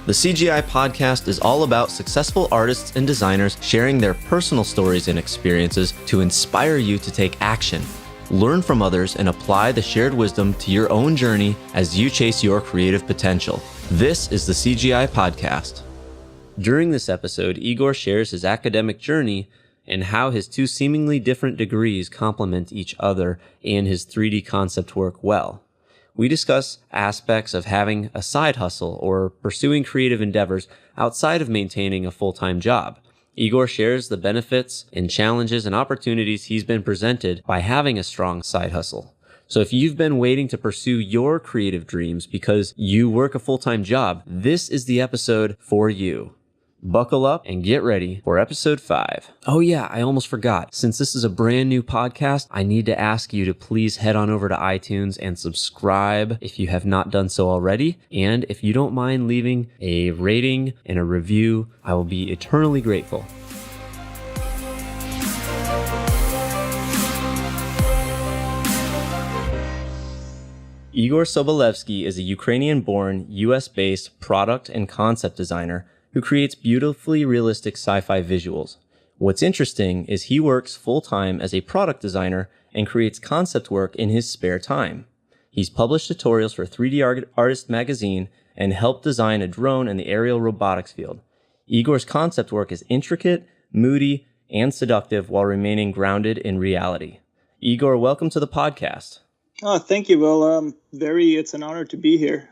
The CGI podcast is all about successful artists and designers sharing their personal stories and experiences to inspire you to take action. Learn from others and apply the shared wisdom to your own journey as you chase your creative potential. This is the CGI podcast. During this episode, Igor shares his academic journey and how his two seemingly different degrees complement each other and his 3D concept work well. We discuss aspects of having a side hustle or pursuing creative endeavors outside of maintaining a full-time job. Igor shares the benefits and challenges and opportunities he's been presented by having a strong side hustle. So if you've been waiting to pursue your creative dreams because you work a full-time job, this is the episode for you. Buckle up and get ready for episode 5. Oh yeah, I almost forgot. Since this is a brand new podcast, I need to ask you to please head on over to iTunes and subscribe if you have not done so already. And if you don't mind leaving a rating and a review, I will be eternally grateful. Igor Sobolevsky is a Ukrainian-born, US-based product and concept designer who creates beautifully realistic sci-fi visuals. What's interesting is he works full-time as a product designer and creates concept work in his spare time. He's published tutorials for 3D Artist magazine and helped design a drone in the aerial robotics field. Igor's concept work is intricate, moody, and seductive while remaining grounded in reality. Igor, welcome to the podcast. Oh, thank you. Well, it's an honor to be here.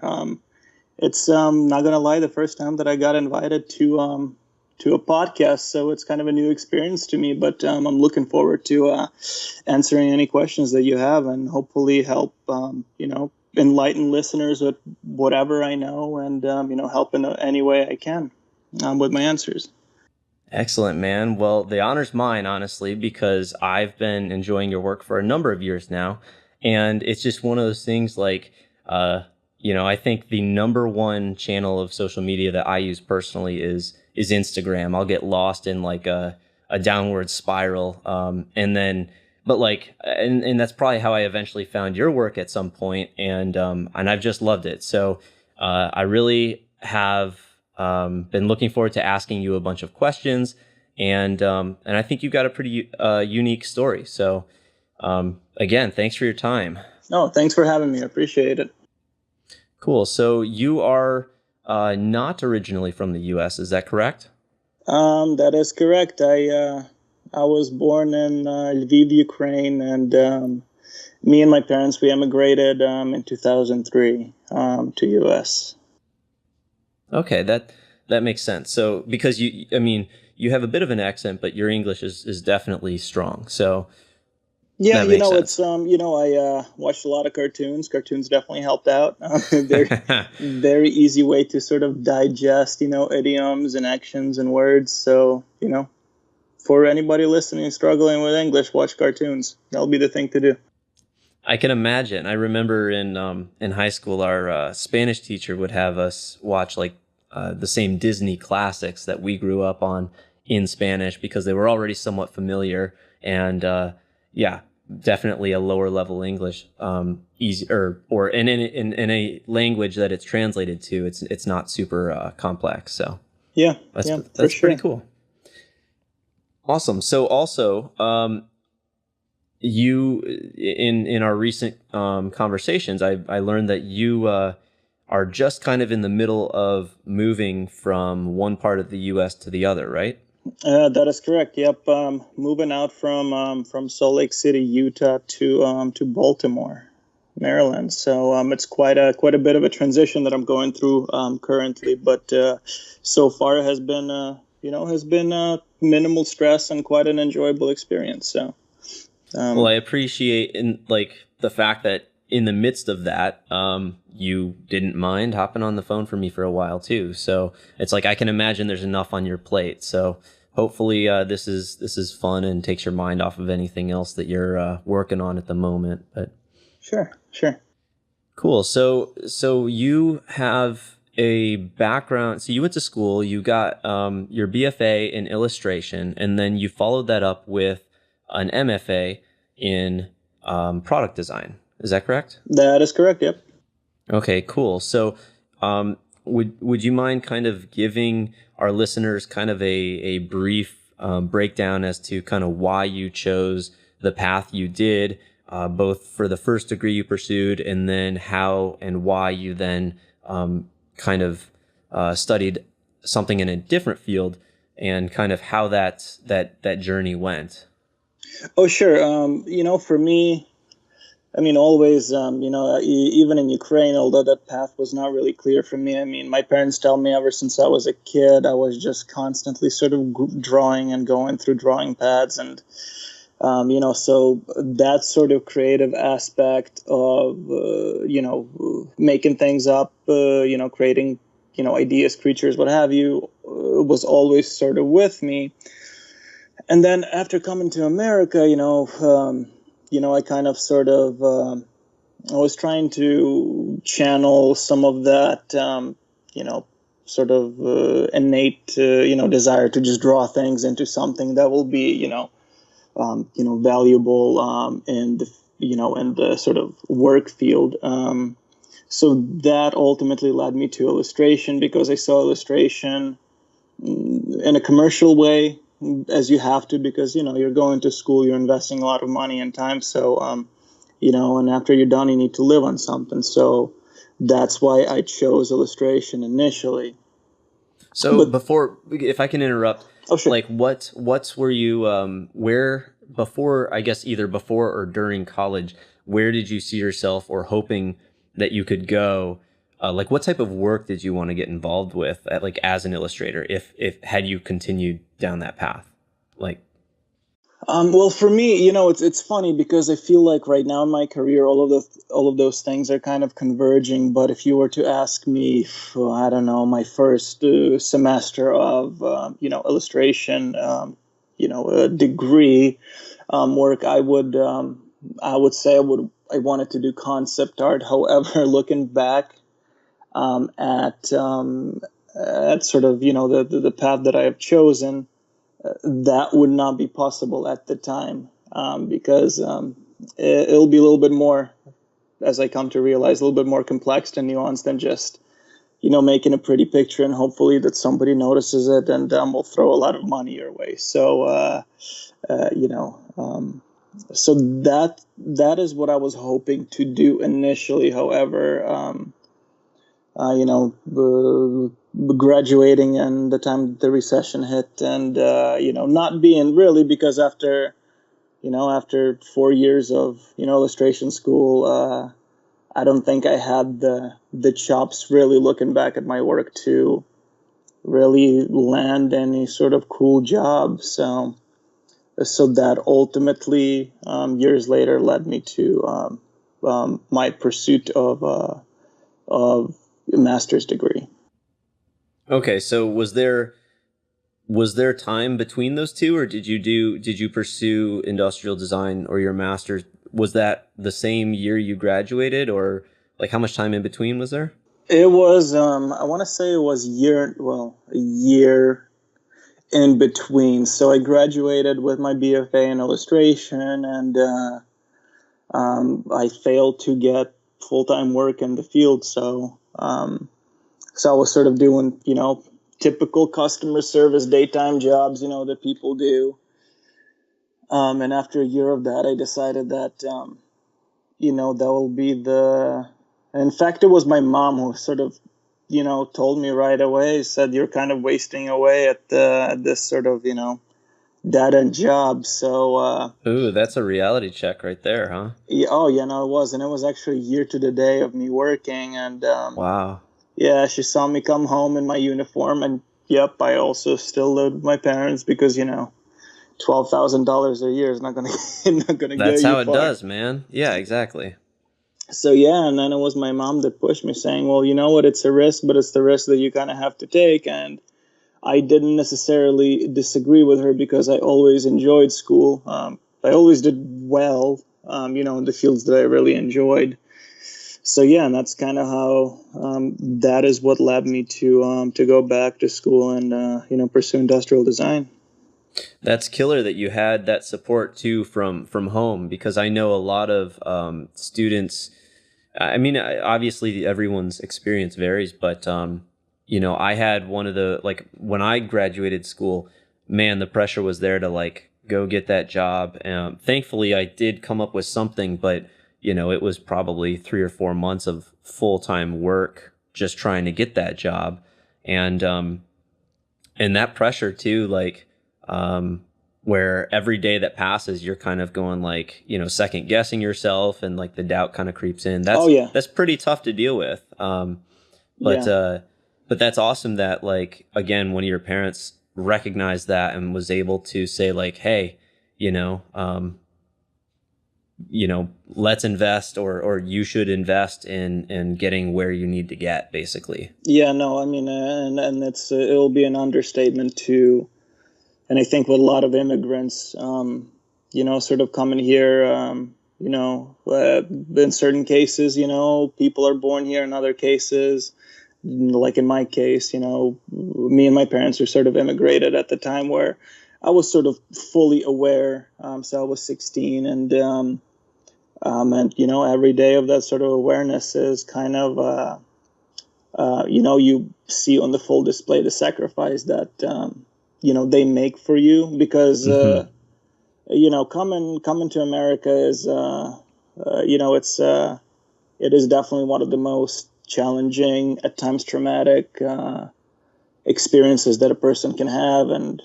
It's not gonna lie, the first time that I got invited to a podcast, so it's kind of a new experience to me. But I'm looking forward to answering any questions that you have, and hopefully help enlighten listeners with whatever I know, and help in any way I can with my answers. Excellent, man. Well, the honor's mine, honestly, because I've been enjoying your work for a number of years now, and it's just one of those things like. I think the number one channel of social media that I use personally is Instagram. I'll get lost in like a downward spiral. And that's probably how I eventually found your work at some point. And I've just loved it. So, I really have, been looking forward to asking you a bunch of questions, and I think you've got a pretty, unique story. So, again, thanks for your time. No, thanks for having me. I appreciate it. Cool. So you are not originally from the U.S., is that correct? That is correct. I was born in Lviv, Ukraine, and me and my parents, we emigrated in 2003 to U.S. Okay, that makes sense. So because you have a bit of an accent, but your English is definitely strong. So yeah, sense. It's I watched a lot of cartoons. Cartoons definitely helped out. They're very easy way to sort of digest, idioms and actions and words. So, for anybody listening struggling with English, watch cartoons. That'll be the thing to do. I can imagine. I remember in high school, our Spanish teacher would have us watch like the same Disney classics that we grew up on in Spanish because they were already somewhat familiar. And yeah, definitely a lower level English, easier or in a language that it's translated to, it's not super complex. So that's sure. Pretty cool. Awesome. So also, you in our recent conversations, I learned that you are just kind of in the middle of moving from one part of the U.S. to the other, right? That is correct. Yep, moving out from Salt Lake City, Utah, to Baltimore, Maryland. So it's quite a bit of a transition that I'm going through currently. But so far has been minimal stress and quite an enjoyable experience. So, well, I appreciate the fact that in the midst of that, you didn't mind hopping on the phone for me for a while too. So it's like I can imagine there's enough on your plate. So hopefully this is fun and takes your mind off of anything else that you're working on at the moment. But sure. Cool. So you have a background. So you went to school. You got your BFA in illustration, and then you followed that up with an MFA in product design. Is that correct? That is correct. Yep. Okay, cool. So Would you mind kind of giving our listeners kind of a brief breakdown as to kind of why you chose the path you did, both for the first degree you pursued, and then how and why you then kind of studied something in a different field, and kind of how that journey went? Oh, sure. For me, I mean, always, even in Ukraine, although that path was not really clear for me. I mean, my parents tell me ever since I was a kid, I was just constantly sort of drawing and going through drawing pads. And, so that sort of creative aspect of, making things up, creating, ideas, creatures, what have you, was always sort of with me. And then after coming to America, I kind of sort of, I was trying to channel some of that, sort of innate, desire to just draw things into something that will be, valuable in the sort of work field. So that ultimately led me to illustration, because I saw illustration in a commercial way, as you have to, because you're going to school, you're investing a lot of money and time, so and after you're done, you need to live on something. So that's why I chose illustration initially. So before, if I can interrupt, oh sure, like what were you where before, I guess either before or during college, where did you see yourself or hoping that you could go? Like what type of work did you want to get involved with like as an illustrator, if had you continued down that path? Like well, for me, it's funny, because I feel like right now in my career, all of those things are kind of converging. But if you were to ask me, I don't know, my first semester of illustration, degree work, I would say I wanted to do concept art. However, looking back at sort of the path that I have chosen, that would not be possible at the time, because it'll be a little bit more, as I come to realize, a little bit more complex and nuanced than just making a pretty picture and hopefully that somebody notices it and will throw a lot of money your way. So so that is what I was hoping to do initially. However, graduating and the time the recession hit, and not being really, because after 4 years of illustration school, I don't think I had the chops, really looking back at my work, to really land any sort of cool job. So that ultimately, years later, led me to my pursuit of a master's degree. okay, so was there time between those two, or did you pursue industrial design or your master's? Was that the same year you graduated, or like how much time in between was there? It was, I want to say it was a year in between. So I graduated with my BFA in illustration, and I failed to get full-time work in the field. So I was sort of doing, typical customer service daytime jobs, that people do. And after a year of that, I decided that, that will be in fact, it was my mom who sort of, told me right away, said, you're kind of wasting away at this sort of, dead-end job. So, Ooh, that's a reality check right there, huh? yeah, no, it was. And it was actually a year to the day of me working. And, Wow. yeah, she saw me come home in my uniform, and yep, I also still lived with my parents, because $12,000 a year is not gonna not gonna That's get you how it far. does, man. Yeah, exactly. So yeah, and then it was my mom that pushed me, saying, "Well, you know what? It's a risk, but it's the risk that you kind of have to take." And I didn't necessarily disagree with her, because I always enjoyed school. I always did well, in the fields that I really enjoyed. So yeah, and that's kind of how that is what led me to go back to school and pursue industrial design. That's killer that you had that support too from home, because I know a lot of students. I mean, obviously everyone's experience varies, but I had one of the, like, when I graduated school, man, the pressure was there to like go get that job. Thankfully, I did come up with something, but it was probably 3 or 4 months of full-time work just trying to get that job, and that pressure too, like, where every day that passes, you're kind of going like, second guessing yourself, and like the doubt kind of creeps in. Oh yeah. That's pretty tough to deal with. But Yeah. but that's awesome that, like, again, one of your parents recognized that and was able to say like, hey, let's invest, or you should invest in getting where you need to get, basically. Yeah, no, I mean, and it'll be an understatement to, and I think with a lot of immigrants, sort of coming here, in certain cases, people are born here. In other cases, like in my case, me and my parents were sort of immigrated at the time where I was sort of fully aware. So I was 16, and every day of that sort of awareness is kind of, you see on the full display the sacrifice that, they make for you, because, coming to America is, it is definitely one of the most challenging, at times traumatic, experiences that a person can have. And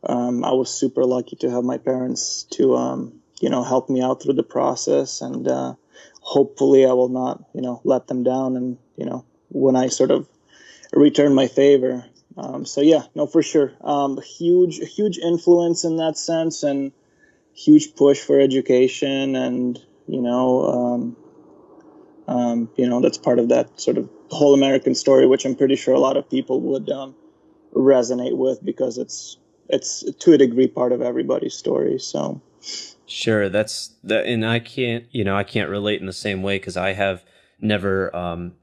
I was super lucky to have my parents to, help me out through the process. And hopefully I will not, let them down. And, when I sort of return my favor. So yeah, no, for sure. Huge influence in that sense, and huge push for education. And, that's part of that sort of whole American story, which I'm pretty sure a lot of people would resonate with, because it's to a degree part of everybody's story. So sure, that's that, and I can't relate in the same way, because I have never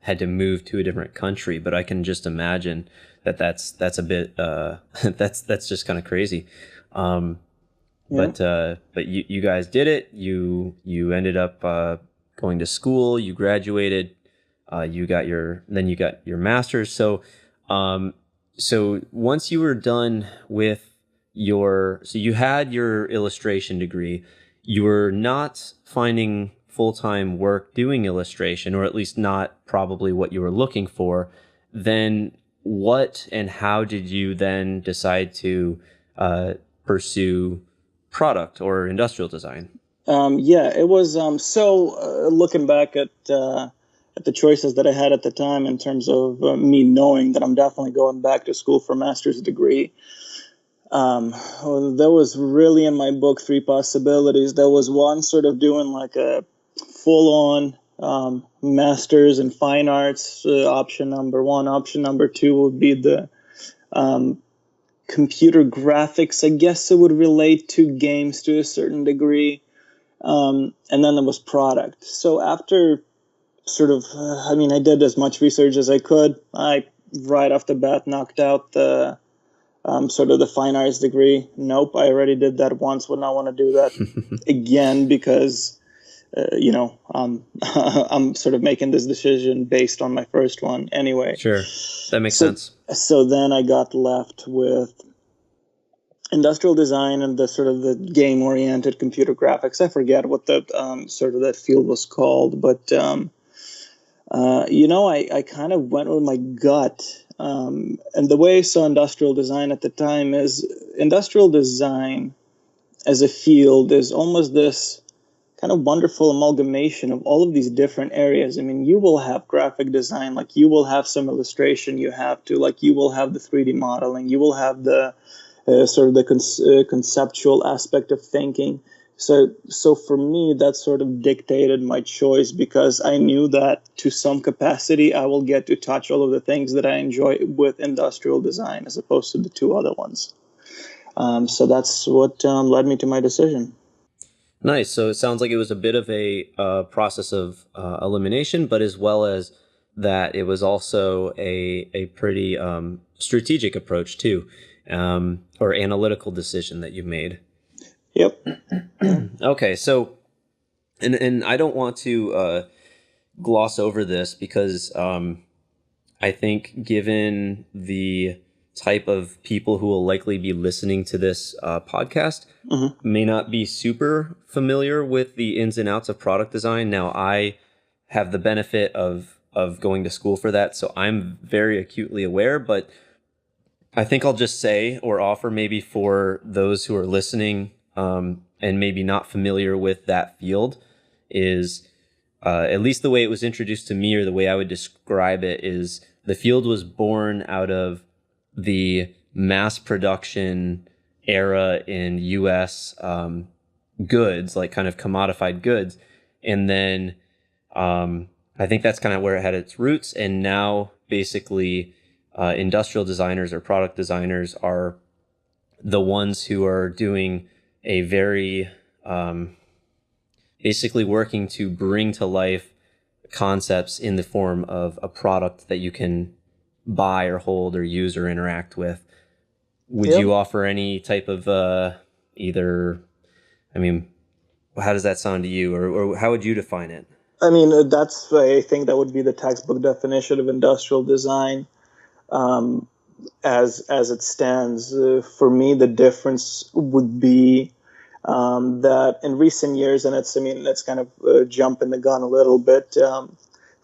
had to move to a different country, but I can just imagine that's a bit that's just kind of crazy. Yeah. But you guys did it. You ended up going to school. You graduated. You got your master's. So once you were done with so you had your illustration degree, you were not finding full-time work doing illustration, or at least not probably what you were looking for. Then what and how did you then decide to pursue product or industrial design? It was, looking back at the choices that I had at the time, in terms of me knowing that I'm definitely going back to school for a master's degree. There was really, in my book, three possibilities. There was one, sort of doing like a full-on master's in fine arts, option number one. Option number two would be the computer graphics. I guess it would relate to games to a certain degree. And then there was product. So after sort of, I did as much research as I could. I, right off the bat, knocked out the sort of the fine arts degree. Nope, I already did that once. Would not want to do that again, because, I'm sort of making this decision based on my first one anyway. Sure, that makes sense. So then I got left with industrial design and the sort of the game-oriented computer graphics. I forget what the sort of that field was called, but I kind of went with my gut. And the way I saw industrial design at the time is, industrial design as a field is almost this kind of wonderful amalgamation of all of these different areas. I mean, you will have graphic design, like you will have some illustration, you will have the 3D modeling, you will have the sort of the conceptual aspect of thinking. So for me, that sort of dictated my choice, because I knew that to some capacity, I will get to touch all of the things that I enjoy with industrial design, as opposed to the two other ones. So that's what led me to my decision. Nice. So it sounds like it was a bit of a process of elimination, but as well as that, it was also a pretty strategic approach too, or analytical decision that you made. Yep. Okay. So, and I don't want to gloss over this, because I think given the type of people who will likely be listening to this podcast may not be super familiar with the ins and outs of product design. Now, I have the benefit of going to school for that, so I'm very acutely aware, but I think I'll just say or offer maybe for those who are listening and maybe not familiar with that field is at least the way it was introduced to me, or the way I would describe it, is the field was born out of the mass production era in U.S. Goods, like kind of commodified goods. And then I think that's kind of where it had its roots. And now basically industrial designers or product designers are the ones who are doing a very basically working to bring to life concepts in the form of a product that you can buy or hold or use or interact with. Would you offer any type of either, I mean, how does that sound to you, or how would you define it? I mean, I think that would be the textbook definition of industrial design as it stands. For me, the difference would be that in recent years, and it's kind of jumping the gun a little bit.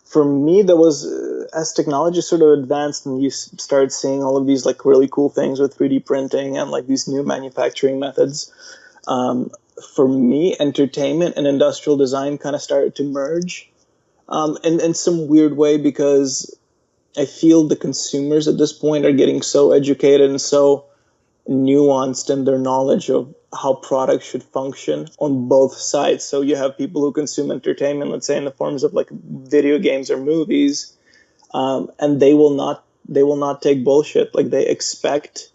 For me, there was, as technology sort of advanced and you started seeing all of these like really cool things with 3D printing and like these new manufacturing methods, for me, entertainment and industrial design kind of started to merge in some weird way, because I feel the consumers at this point are getting so educated and so nuanced in their knowledge of how products should function on both sides. So you have people who consume entertainment, let's say in the forms of like video games or movies, and they will not take bullshit. Like they expect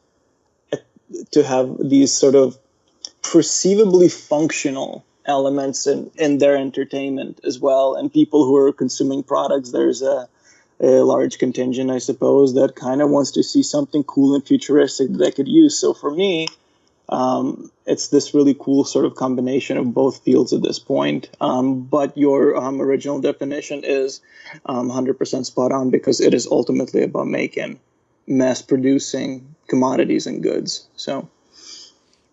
to have these sort of perceivably functional elements in their entertainment as well. And people who are consuming products, there's a large contingent, I suppose, that kind of wants to see something cool and futuristic that they could use. So for me, it's this really cool sort of combination of both fields at this point. But your original definition is 100% spot on, because it is ultimately about mass producing commodities and goods. So,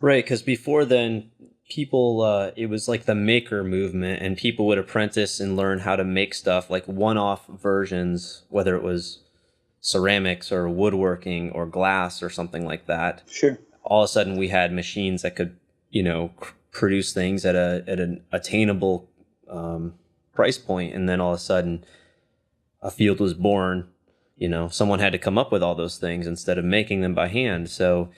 right, because before then, people, it was like the maker movement, and people would apprentice and learn how to make stuff like one-off versions, whether it was ceramics or woodworking or glass or something like that. Sure. All of a sudden we had machines that could, produce things at an attainable price point. And then all of a sudden a field was born. Someone had to come up with all those things instead of making them by hand. So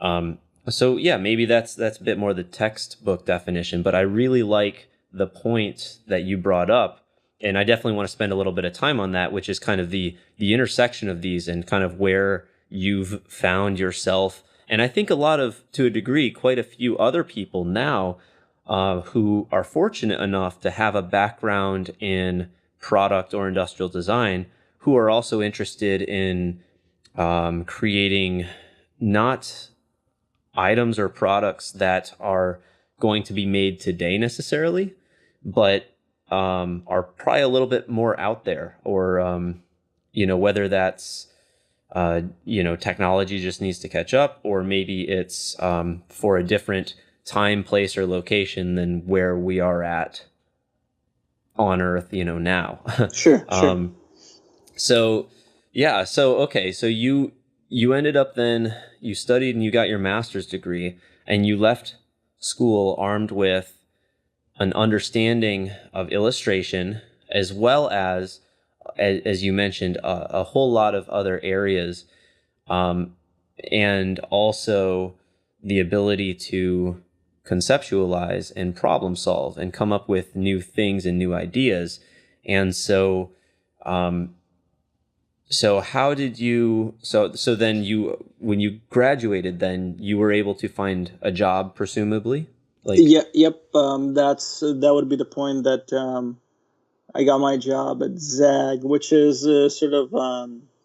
yeah, maybe that's a bit more the textbook definition, but I really like the point that you brought up. And I definitely want to spend a little bit of time on that, which is kind of the intersection of these and kind of where you've found yourself. And I think to a degree, quite a few other people now who are fortunate enough to have a background in product or industrial design, who are also interested in creating not items or products that are going to be made today necessarily, but are probably a little bit more out there, or whether that's technology just needs to catch up, or maybe it's for a different time, place, or location than where we are at on Earth, now. Sure. Okay. So you ended up then, you studied and you got your master's degree, and you left school armed with an understanding of illustration, as well as you mentioned, a whole lot of other areas, and also the ability to conceptualize and problem solve and come up with new things and new ideas. And so, how did you, so then when you graduated, then you were able to find a job, presumably? That would be the point that I got my job at Zag, which is a sort of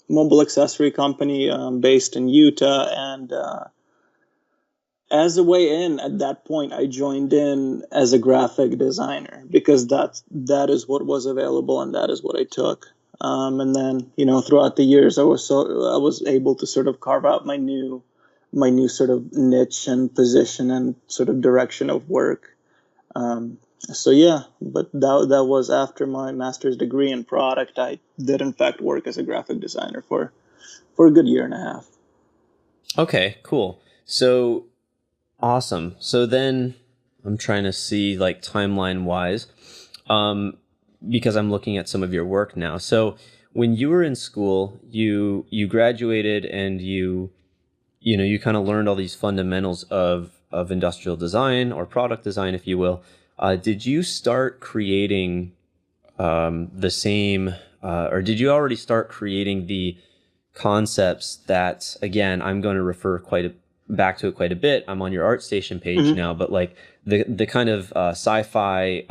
mobile accessory company based in Utah. And as a way in, at that point, I joined in as a graphic designer, because that is what was available and that is what I took. And then, throughout the years, I was able to sort of carve out my new sort of niche and position and sort of direction of work. So yeah, but that was after my master's degree in product. I did in fact work as a graphic designer for a good year and a half. Okay, cool. So awesome. So then I'm trying to see like timeline wise, because I'm looking at some of your work now. So when you were in school, you graduated and you kind of learned all these fundamentals of industrial design or product design, if you will. Did you start creating the same, or did you already start creating the concepts that, again, I'm going to refer back to it quite a bit. I'm on your ArtStation page now, but like the kind of sci-fi,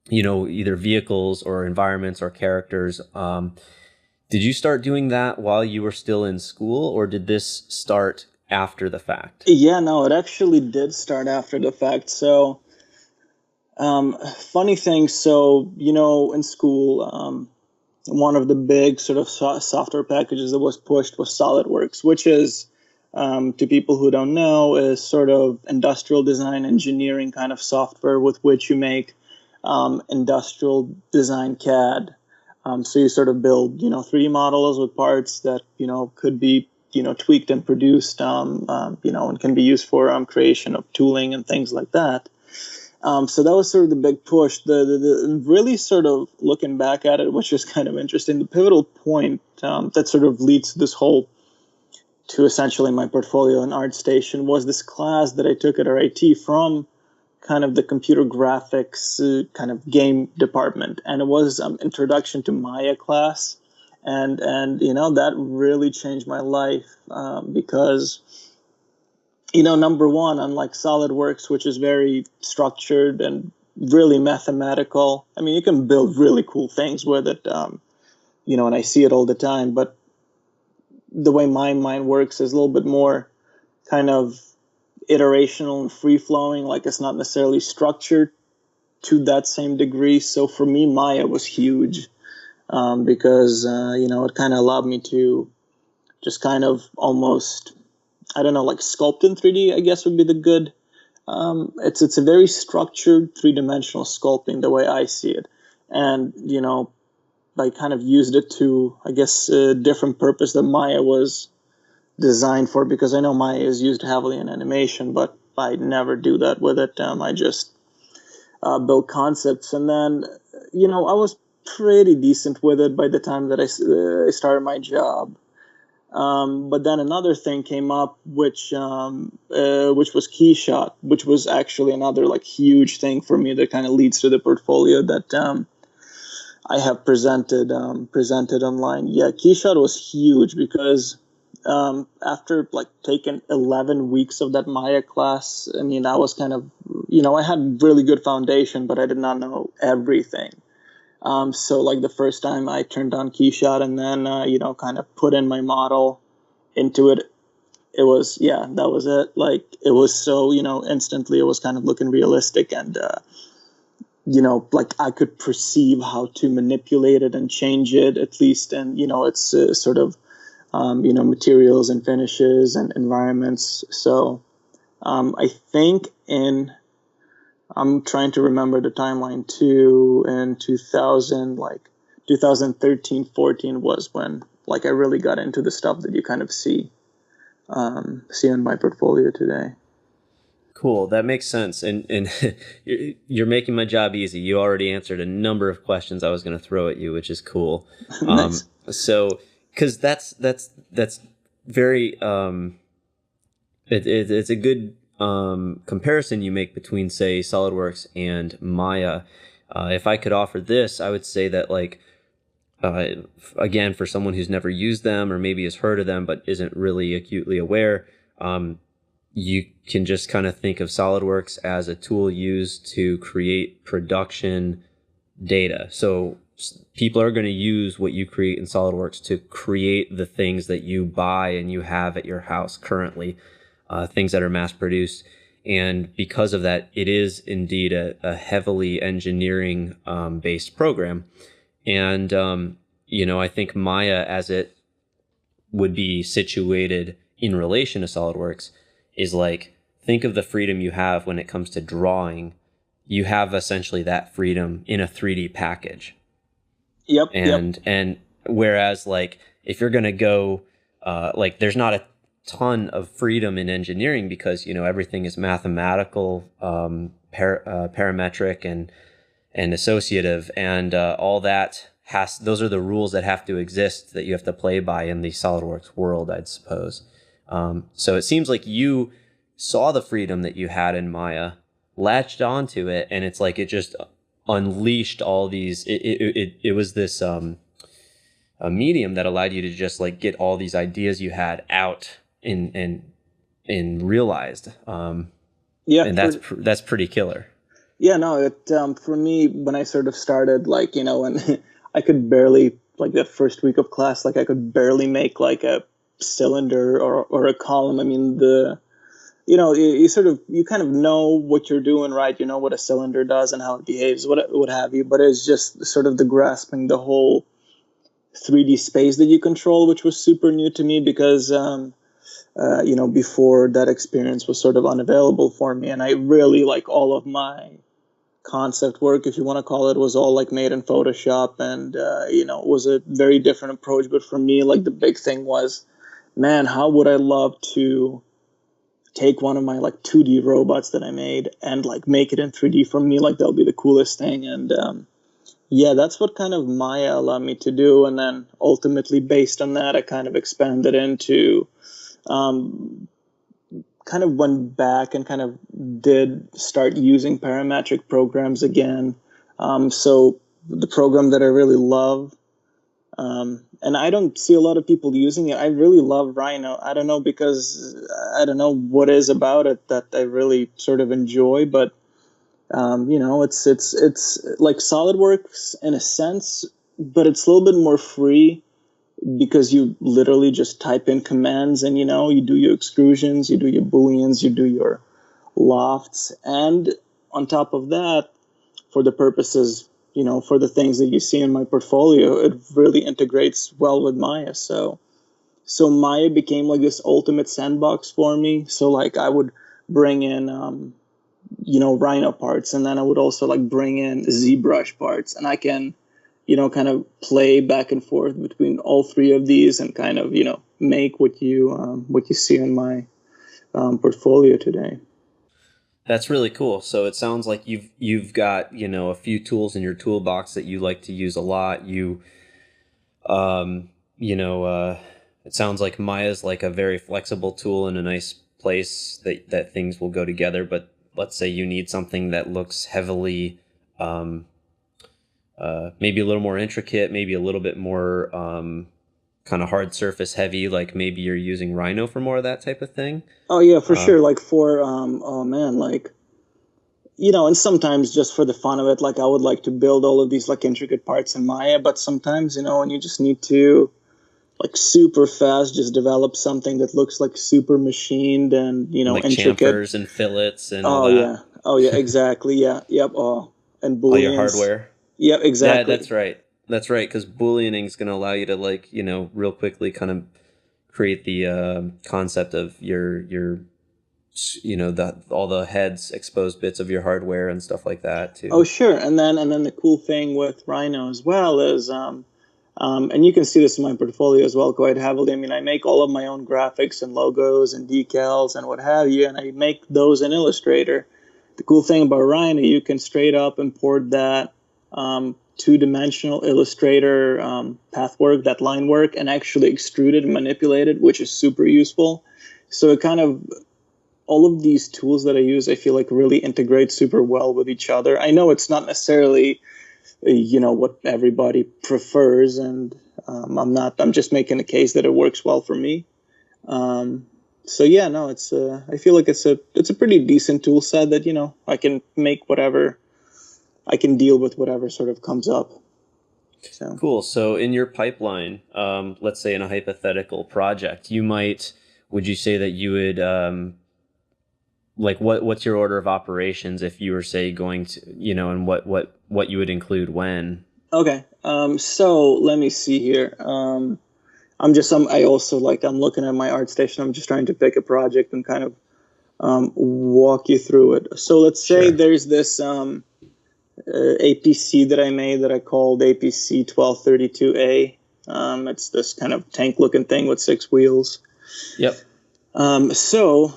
either vehicles or environments or characters. Did you start doing that while you were still in school, or did this start after the fact? Yeah, no, it actually did start after the fact. So, funny thing. So, in school, one of the big sort of software packages that was pushed was SolidWorks, which is, to people who don't know, is sort of industrial design engineering kind of software with which you make industrial design CAD. So you sort of build, 3D models with parts that, could be, tweaked and produced, and can be used for creation of tooling and things like that. So that was sort of the big push. The really sort of looking back at it, which is kind of interesting, the pivotal point that sort of leads to essentially my portfolio in ArtStation was this class that I took at RIT from kind of the computer graphics kind of game department, and it was introduction to Maya class, and that really changed my life because number one, unlike SolidWorks, which is very structured and really mathematical, I mean, you can build really cool things with it, and I see it all the time, but the way my mind works is a little bit more kind of iterational and free-flowing, like it's not necessarily structured to that same degree. So for me, Maya was huge because, it kind of allowed me to just kind of almost, I don't know, like sculpt in 3D, I guess would be the good. It's a very structured three-dimensional sculpting the way I see it. And, I kind of used it to, I guess, a different purpose that Maya was designed for, because I know Maya is used heavily in animation, but I never do that with it. I just build concepts. And then, I was pretty decent with it by the time that I started my job. But then another thing came up, which was KeyShot, which was actually another like huge thing for me that kind of leads to the portfolio that I have presented online. Yeah, KeyShot was huge because after like taking 11 weeks of that Maya class, I mean, I was kind of, I had really good foundation, but I did not know everything. So like the first time I turned on KeyShot and then, kind of put in my model into it, it was, that was it. Like it was so, instantly it was kind of looking realistic and, like I could perceive how to manipulate it and change it, at least, and, it's sort of, materials and finishes and environments. So I think I'm trying to remember the timeline too, in 2013, 14 was when like I really got into the stuff that you kind of see in my portfolio today. Cool. That makes sense. And you're making my job easy. You already answered a number of questions I was going to throw at you, which is cool. Nice. So, cause that's very, it's a good, comparison you make between, say, SolidWorks and Maya. If I could offer this, I would say that like, again, for someone who's never used them or maybe has heard of them, but isn't really acutely aware, you can just kind of think of SolidWorks as a tool used to create production data. So people are going to use what you create in SolidWorks to create the things that you buy and you have at your house currently, things that are mass produced. And because of that, it is indeed a heavily engineering based program. And I think Maya, as it would be situated in relation to SolidWorks, is like, think of the freedom you have when it comes to drawing. You have essentially that freedom in a 3D package. Yep. And whereas like if you're going to go like there's not a ton of freedom in engineering because everything is mathematical, parametric and associative, and all that those are the rules that have to exist that you have to play by in the SolidWorks world, I'd suppose. So it seems like you saw the freedom that you had in Maya, latched onto it, and it's like it just unleashed all these. It was this a medium that allowed you to just like get all these ideas you had out and realized. Yeah, and that's pretty killer. Yeah, no, it for me, when I sort of started, like, when I could barely, like, the first week of class, like, I could barely make like a cylinder or a column. I mean, you kind of know what you're doing, right? You know what a cylinder does and how it behaves, what have you. But it's just sort of the grasping the whole 3D space that you control, which was super new to me because, before that experience was sort of unavailable for me. And I really, like, all of my concept work, if you want to call it, was all like made in Photoshop, and it was a very different approach. But for me, like, the big thing was, man, how would I love to take one of my like 2D robots that I made and like make it in 3D. For me, like, that'll be the coolest thing. And yeah, that's what kind of Maya allowed me to do. And then ultimately, based on that, I kind of expanded into kind of went back and kind of did start using parametric programs again. So the program that I really love, and I don't see a lot of people using it. I really love Rhino. I don't know, because I don't know what is about it that I really sort of enjoy, but it's like SolidWorks in a sense, but it's a little bit more free, because you literally just type in commands and, you do your extrusions, you do your booleans, you do your lofts. And on top of that, for the purposes, for the things that you see in my portfolio, it really integrates well with Maya. So Maya became like this ultimate sandbox for me. So like I would bring in, Rhino parts, and then I would also like bring in ZBrush parts, and I can, kind of play back and forth between all three of these and kind of, make what you see in my portfolio today. That's really cool. So it sounds like you've got, a few tools in your toolbox that you like to use a lot. It sounds like Maya's like a very flexible tool in a nice place that things will go together. But let's say you need something that looks heavily, maybe a little more intricate, maybe a little bit more kind of hard surface heavy, like maybe you're using Rhino for more of that type of thing. Oh yeah, for sure. Like for oh man, like, and sometimes just for the fun of it, like I would like to build all of these like intricate parts in Maya, but sometimes, when you just need to like super fast just develop something that looks like super machined and, like intricate chamfers and fillets and all that. Oh yeah, exactly. Yeah. Yep. Oh, and booleans. All your hardware. Yep, exactly. Yeah, that's right. Because booleaning is going to allow you to, like, real quickly kind of create the concept of your all the heads, exposed bits of your hardware and stuff like that too. Oh sure, and then the cool thing with Rhino as well is and you can see this in my portfolio as well quite heavily. I mean, I make all of my own graphics and logos and decals and what have you, and I make those in Illustrator. The cool thing about Rhino, you can straight up import that two-dimensional Illustrator path work, that line work, and actually extrude it and manipulate it, which is super useful. So it kind of, all of these tools that I use, I feel like really integrate super well with each other. I know it's not necessarily, what everybody prefers, and I'm just making a case that it works well for me. So yeah, no, it's I feel like it's a pretty decent tool set that, I can make whatever, I can deal with whatever sort of comes up. So cool. So in your pipeline, let's say in a hypothetical project, would you say that you would like what's your order of operations if you were, say, going to, and what you would include when? Okay. So let me see here. I'm looking at my ArtStation. I'm just trying to pick a project and kind of walk you through it. So let's say Sure. there's this APC that I made that I called APC 1232A. It's this kind of tank looking thing with 6 wheels. Yep. So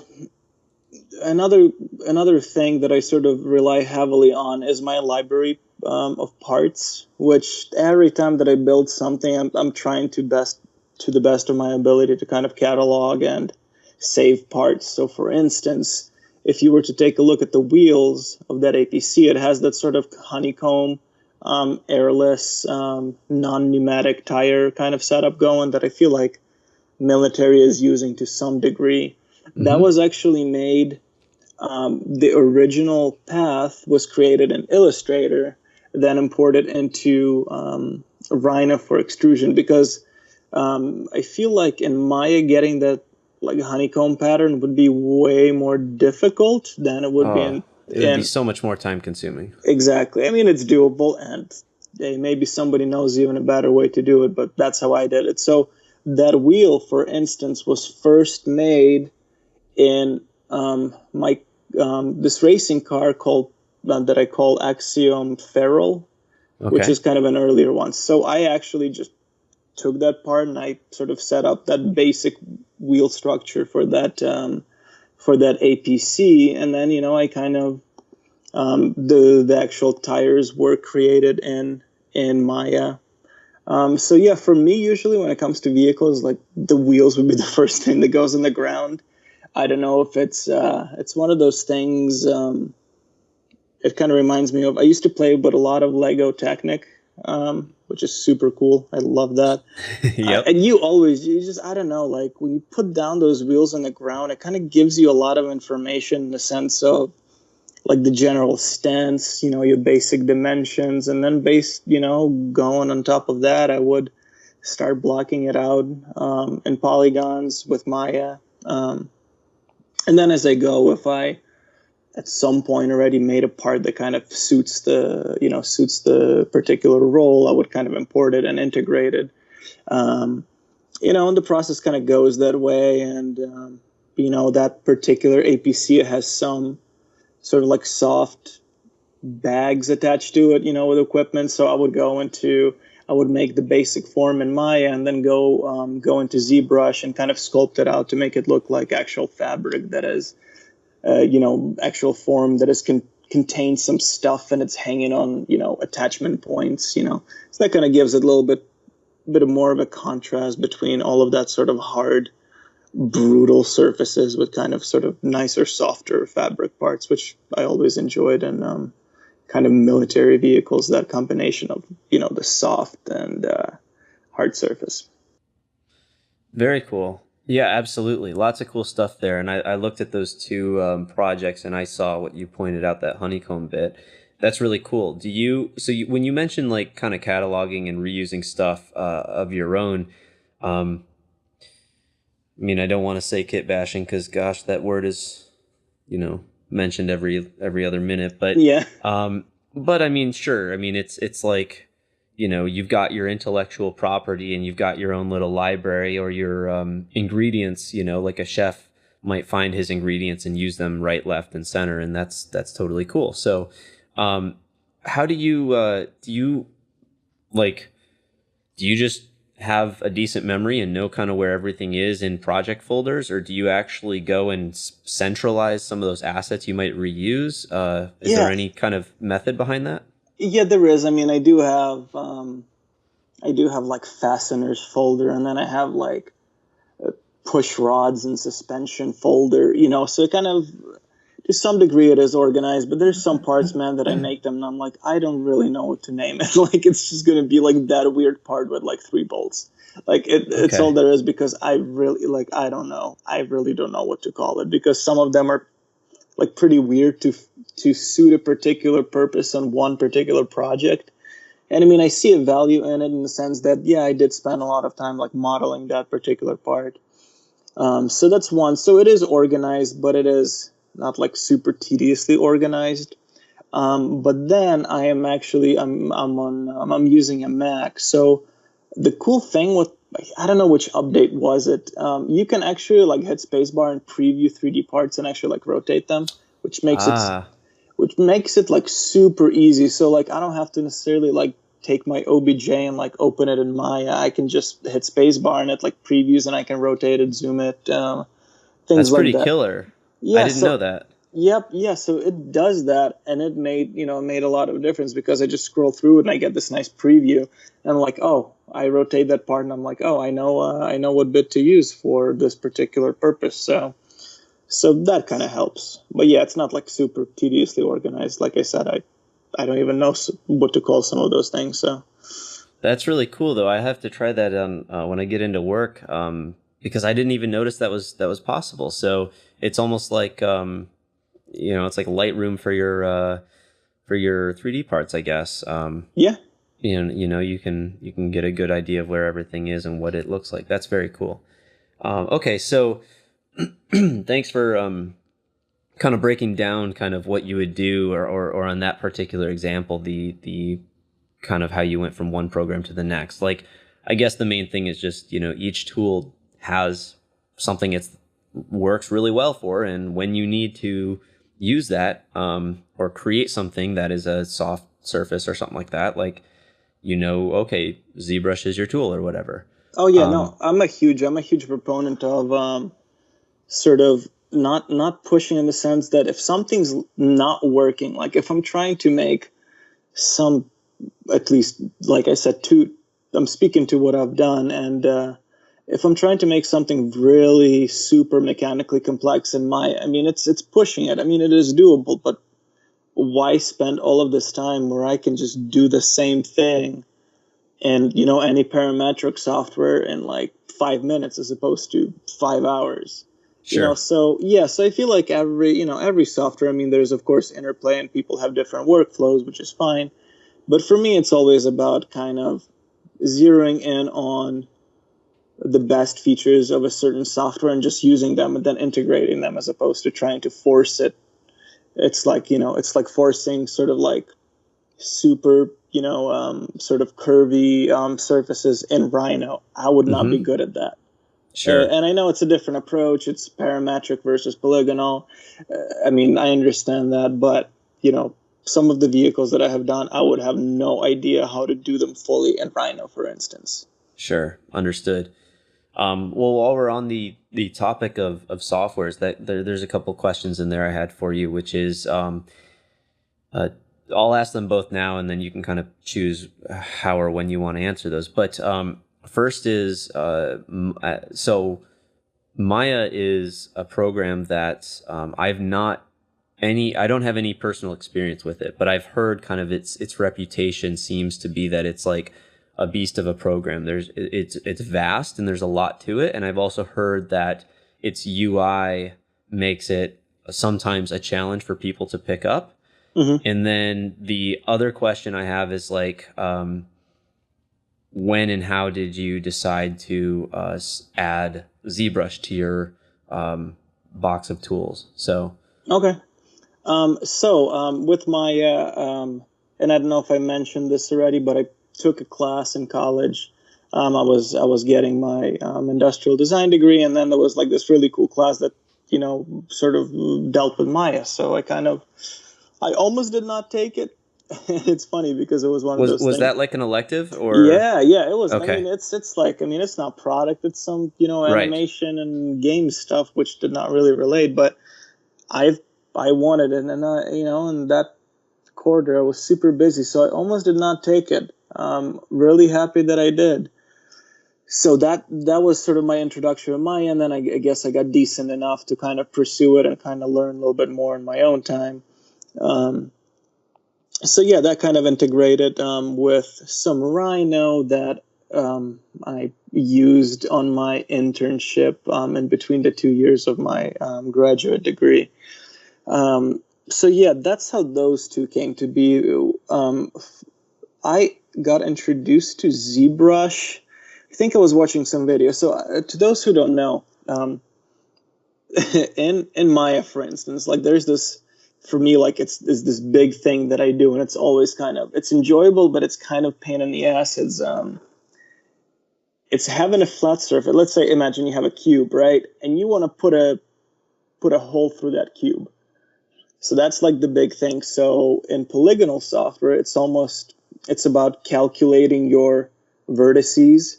another thing that I sort of rely heavily on is my library of parts, which every time that I build something, I'm trying to the best of my ability to kind of catalog and save parts. So for instance, if you were to take a look at the wheels of that APC, it has that sort of honeycomb, airless, non-pneumatic tire kind of setup going that I feel like military is using to some degree. That Mm-hmm. was actually made, the original path was created in Illustrator, then imported into Rhino for extrusion, because I feel like in Maya getting that like honeycomb pattern would be way more difficult than it would be Oh, in, it would be in so much more time consuming. exactly. I mean, it's doable, and hey, maybe somebody knows even a better way to do it, but that's how I did it. So that wheel, for instance, was first made in my this racing car called that I call Axiom Feral, which Okay. is kind of an earlier one. So I actually just took that part and I sort of set up that basic wheel structure for that APC, and then I kind of the actual tires were created in Maya. So yeah, for me, usually when it comes to vehicles, like the wheels would be the first thing that goes in the ground. I don't know if it's one of those things. It kind of reminds me of, I used to play with a lot of Lego Technic, which is super cool. I love that. Yep. And you just, I don't know, like when you put down those wheels on the ground, it kind of gives you a lot of information in the sense of like the general stance, your basic dimensions, and then going on top of that, I would start blocking it out in polygons with Maya. And then as I go, if I at some point already made a part that kind of suits the particular role, I would kind of import it and integrate it. Um, and the process kind of goes that way. And that particular APC has some sort of like soft bags attached to it, with equipment. So I would make the basic form in Maya and then go into ZBrush and kind of sculpt it out to make it look like actual fabric that is actual form that is contains some stuff and it's hanging on, attachment points, So that kind of gives it a little bit of more of a contrast between all of that sort of hard, brutal surfaces with kind of sort of nicer, softer fabric parts, which I always enjoyed in kind of military vehicles, that combination of, the soft and hard surface. Very cool. Yeah, absolutely. Lots of cool stuff there. And I looked at those two projects and I saw what you pointed out, that honeycomb bit. That's really cool. When you mentioned like kind of cataloging and reusing stuff of your own, um, I mean, I don't want to say kit bashing because gosh, that word is, mentioned every other minute. Yeah. But I mean, sure. I mean, it's like, you've got your intellectual property and you've got your own little library or your ingredients. Like a chef might find his ingredients and use them right, left, and center, and that's totally cool. So, how do you like? Do you just have a decent memory and know kind of where everything is in project folders, or do you actually go and centralize some of those assets you might reuse? Is there Yeah. any kind of method behind that? Yeah, there is. I mean, I do have like fasteners folder, and then I have like push rods and suspension folder, so it kind of, to some degree, it is organized, but there's some parts, man, that I make them and I'm like, I don't really know what to name it. Like, it's just going to be like that weird part with like 3 bolts. Like it's all Okay. there is, because I really, like, I don't know. I really don't know what to call it, because some of them are like pretty weird to suit a particular purpose on one particular project. And I mean, I see a value in it in the sense that, yeah, I did spend a lot of time like modeling that particular part. So that's one. So it is organized, but it is not like super tediously organized. But then I'm using a Mac. So the cool thing with, I don't know which update was it. You can actually like hit spacebar and preview 3D parts and actually like rotate them, Ah, which makes it like super easy. So like I don't have to necessarily like take my OBJ and like open it in Maya. I can just hit spacebar and it like previews and I can rotate it, zoom it, that's things like pretty that. killer. I Yeah. didn't know So that. yep, yeah. So it does that, and it made a lot of difference because I just scroll through it and I get this nice preview, and I'm like, oh, I rotate that part, and I'm like, oh, I know what bit to use for this particular purpose. So that kind of helps. But yeah, it's not like super tediously organized. Like I said, I don't even know what to call some of those things. So That's really cool, though. I have to try that on when I get into work, because I didn't even notice that was possible. So it's almost like it's like Lightroom for your 3D parts, I guess. yeah, You can get a good idea of where everything is and what it looks like. That's very cool. Okay, so thanks for kind of breaking down kind of what you would do, or on that particular example, the kind of how you went from one program to the next. Like, I guess the main thing is just, each tool has something it works really well for, and when you need to use that, or create something that is a soft surface or something like that, like, okay, ZBrush is your tool or whatever. oh yeah, Um, no, I'm a huge proponent of sort of not pushing in the sense that if something's not working, like if I'm trying to make some, at least like I said, I'm speaking to what I've done, and if I'm trying to make something really super mechanically complex I mean, it's pushing it. I mean, it is doable, but why spend all of this time where I can just do the same thing and any parametric software in like 5 minutes as opposed to 5 hours? sure. So yeah, so I feel like every software, I mean, there's of course interplay and people have different workflows, which is fine, but for me it's always about kind of zeroing in on the best features of a certain software and just using them and then integrating them as opposed to trying to force it. It's like forcing sort of like super sort of curvy surfaces in Rhino. I would not be Mm-hmm. good at that. Sure. And I know it's a different approach. It's parametric versus polygonal. I mean, I understand that, but some of the vehicles that I have done, I would have no idea how to do them fully in Rhino, for instance. Sure. Understood. Well, while we're on the topic of softwares, there's a couple questions in there I had for you, which is, uh, I'll ask them both now, and then you can kind of choose how or when you want to answer those. But first is, so Maya is a program that I don't have any personal experience with it, but I've heard kind of its reputation seems to be that it's like a beast of a program. It's vast and there's a lot to it, and I've also heard that its UI makes it sometimes a challenge for people to pick up. Mm-hmm. And then the other question I have is like, when and how did you decide to add ZBrush to your box of tools? So, Okay. With my and I don't know if I mentioned this already, but I took a class in college. I was getting my industrial design degree, and then there was like this really cool class that sort of dealt with Maya. So I almost did not take it. It's funny because it was one of those was things. that like an elective or? Yeah, yeah, it was. I Okay, mean, it's like, I mean, it's not product. It's some right. animation and game stuff, which did not really relate. But I I wanted it, and in that quarter I was super busy, so I almost did not take it. Really happy that I did. So that was sort of my introduction to Maya, and then I guess I got decent enough to kind of pursue it and kind of learn a little bit more in my own time. Um, so yeah, that kind of integrated with some Rhino that I used on my internship in between the 2 years of my graduate degree. So yeah, that's how those two came to be. I got introduced to ZBrush. I think I was watching some video. So to those who don't know, in Maya, for instance, like there's this for me, like it's this big thing that I do, and it's always it's enjoyable, but it's kind of pain in the ass. It's having a flat surface. Let's say, imagine you have a cube, right? And you want to put a hole through that cube. So that's like the big thing. So in polygonal software, it's about calculating your vertices.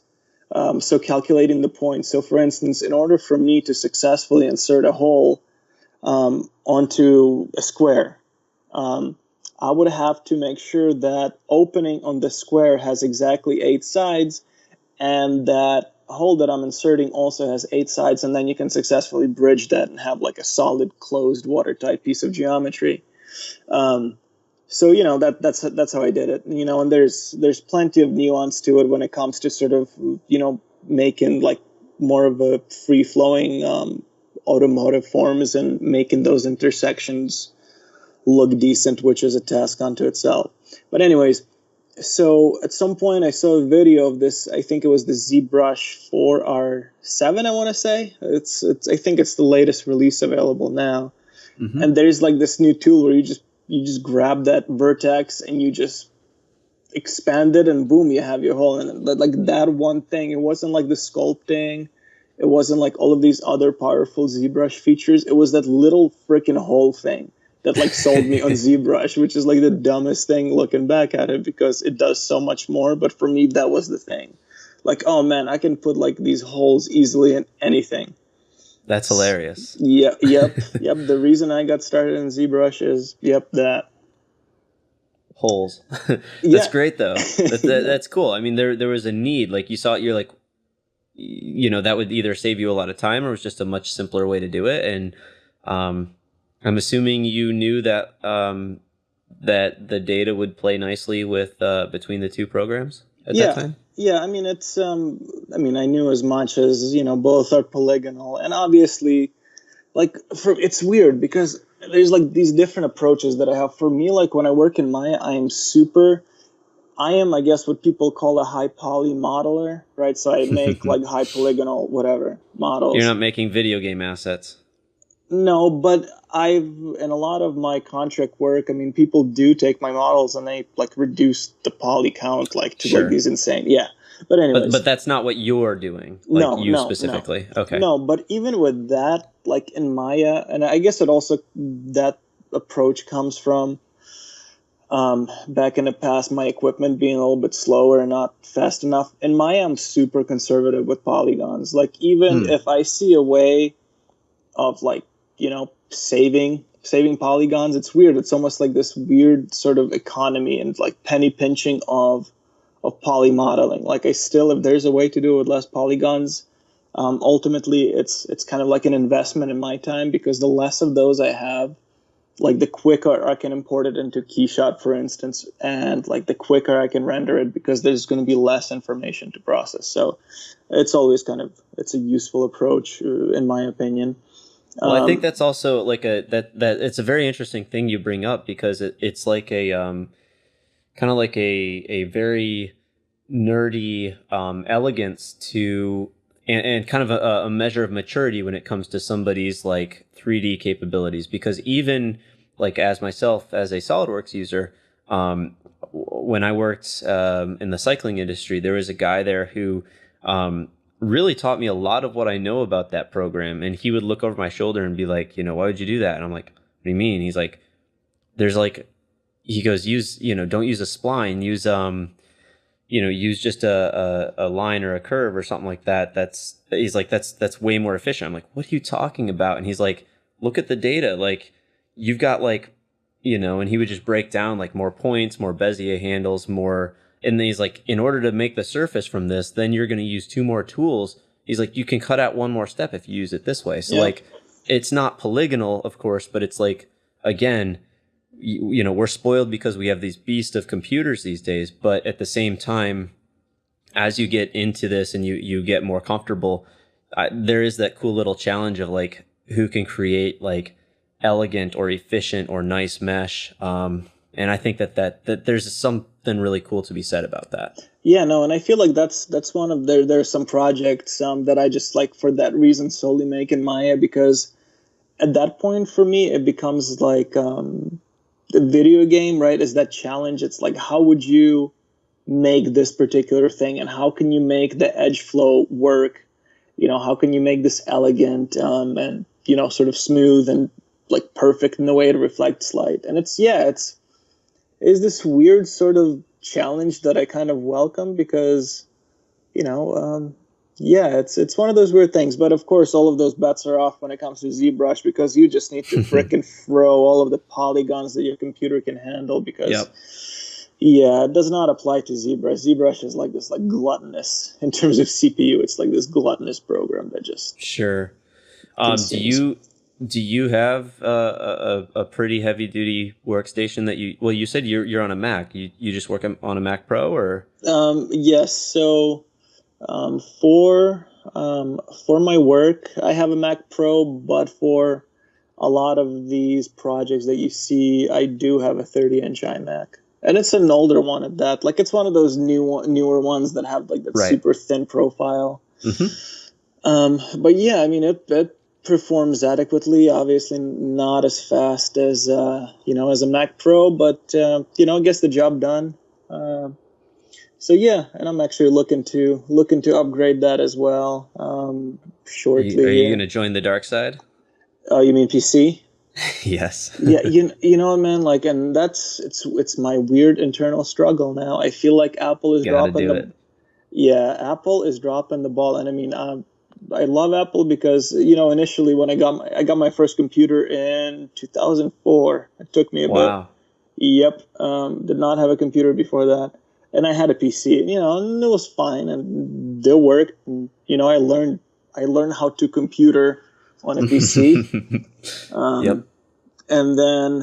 So calculating the points. So for instance, in order for me to successfully insert a hole onto a square, I would have to make sure that opening on the square has exactly 8 sides, and that hole that I'm inserting also has 8 sides, and then you can successfully bridge that and have like a solid closed watertight piece of geometry. So that's how I did it. And there's plenty of nuance to it when it comes to sort of making like more of a free flowing automotive forms and making those intersections look decent, which is a task unto itself. But anyways. So at some point I saw a video of this. I think it was the ZBrush 4R7. I want to say I think it's the latest release available now. Mm-hmm. And there's like this new tool where you just grab that vertex and you just expand it, and boom, you have your hole. And like that one thing, it wasn't like the sculpting, it wasn't like all of these other powerful ZBrush features. It was that little freaking hole thing that like sold me on ZBrush, which is like the dumbest thing looking back at it, because it does so much more. But for me, that was the thing. Like, oh man, I can put like these holes easily in anything. That's hilarious. Yeah, yep. The reason I got started in ZBrush is that. Holes. That's great though. That's cool. I mean, there was a need. Like you saw it, you're like, that would either save you a lot of time or it was just a much simpler way to do it. And I'm assuming you knew that that the data would play nicely with between the two programs at that time? Yeah, I mean it's I knew as much as, both are polygonal, and obviously it's weird because there's like these different approaches that I have. For me, like when I work in Maya, I am I guess what people call a high poly modeler, right? So I make like high polygonal whatever models. You're not making video game assets. No, but in a lot of my contract work, I mean, people do take my models and they like reduce the poly count like to like these insane. Yeah. But anyways. But that's not what you're doing. Like you specifically. No. Okay. No, but even with that, like in Maya, and I guess that approach comes from back in the past, my equipment being a little bit slower and not fast enough. In Maya, I'm super conservative with polygons. Like even if I see a way of like, saving polygons, it's weird. It's almost like this weird sort of economy and like penny pinching of poly modeling. Like if there's a way to do it with less polygons, ultimately it's kind of like an investment in my time, because the less of those I have, like the quicker I can import it into KeyShot, for instance, and like the quicker I can render it, because there's going to be less information to process. So it's always it's a useful approach in my opinion. Well, I think that's also like that it's a very interesting thing you bring up, because it's like a kind of like a very nerdy elegance to and kind of a measure of maturity when it comes to somebody's like 3D capabilities. Because even like as myself as a SolidWorks user, when I worked in the cycling industry, there was a guy there who really taught me a lot of what I know about that program. And he would look over my shoulder and be like, why would you do that? And I'm like, what do you mean? He's like, he goes, don't use a spline, use just a line or a curve or something like that. That's way more efficient. I'm like, what are you talking about? And he's like, look at the data. Like you've got like, and he would just break down like more points, more Bezier handles, more. And then he's like, in order to make the surface from this, then you're going to use 2 more tools. He's like, you can cut out 1 more step if you use it this way. So like, it's not polygonal, of course, but it's like, again, we're spoiled because we have these beasts of computers these days. But at the same time, as you get into this and you get more comfortable, there is that cool little challenge of like, who can create like elegant or efficient or nice mesh. And I think that there's something really cool to be said about that. Yeah, no, and I feel like that's one of there's some projects that I just like for that reason solely make in Maya, because at that point for me, it becomes like the video game, right? Is that challenge? It's like, how would you make this particular thing, and how can you make the edge flow work? How can you make this elegant and sort of smooth and like perfect in the way it reflects light? And it's this weird sort of challenge that I kind of welcome because it's one of those weird things. But of course, all of those bets are off when it comes to ZBrush, because you just need to frickin' throw all of the polygons that your computer can handle, because Yep. Yeah, it does not apply to ZBrush. ZBrush is like this, like gluttonous in terms of CPU. It's like this gluttonous program that just Sure. consumes. Do you have a pretty heavy duty workstation that you said you're on a Mac. You just work on a Mac Pro, or? Yes. So for my work, I have a Mac Pro, but for a lot of these projects that you see, I do have a 30-inch iMac. And it's an older one at that. Like, it's one of those newer ones that have like that Right. super thin profile. Mm-hmm. But yeah, I mean, it performs adequately. Obviously, not as fast as as a Mac Pro, but it gets the job done. So yeah, and I'm actually looking to upgrade that as well shortly. Are you going to join the dark side? Oh, you mean PC? Yes. Yeah, you know, man, like, and it's my weird internal struggle now. I feel like Apple is Gotta dropping do the it. Yeah, Apple is dropping the ball, and I mean, I love Apple because initially when I got my first computer in 2004. It took me about Wow. Yep, did not have a computer before that, and I had a PC, and it was fine, and they worked. And, I learned how to computer on a PC. Yep. And then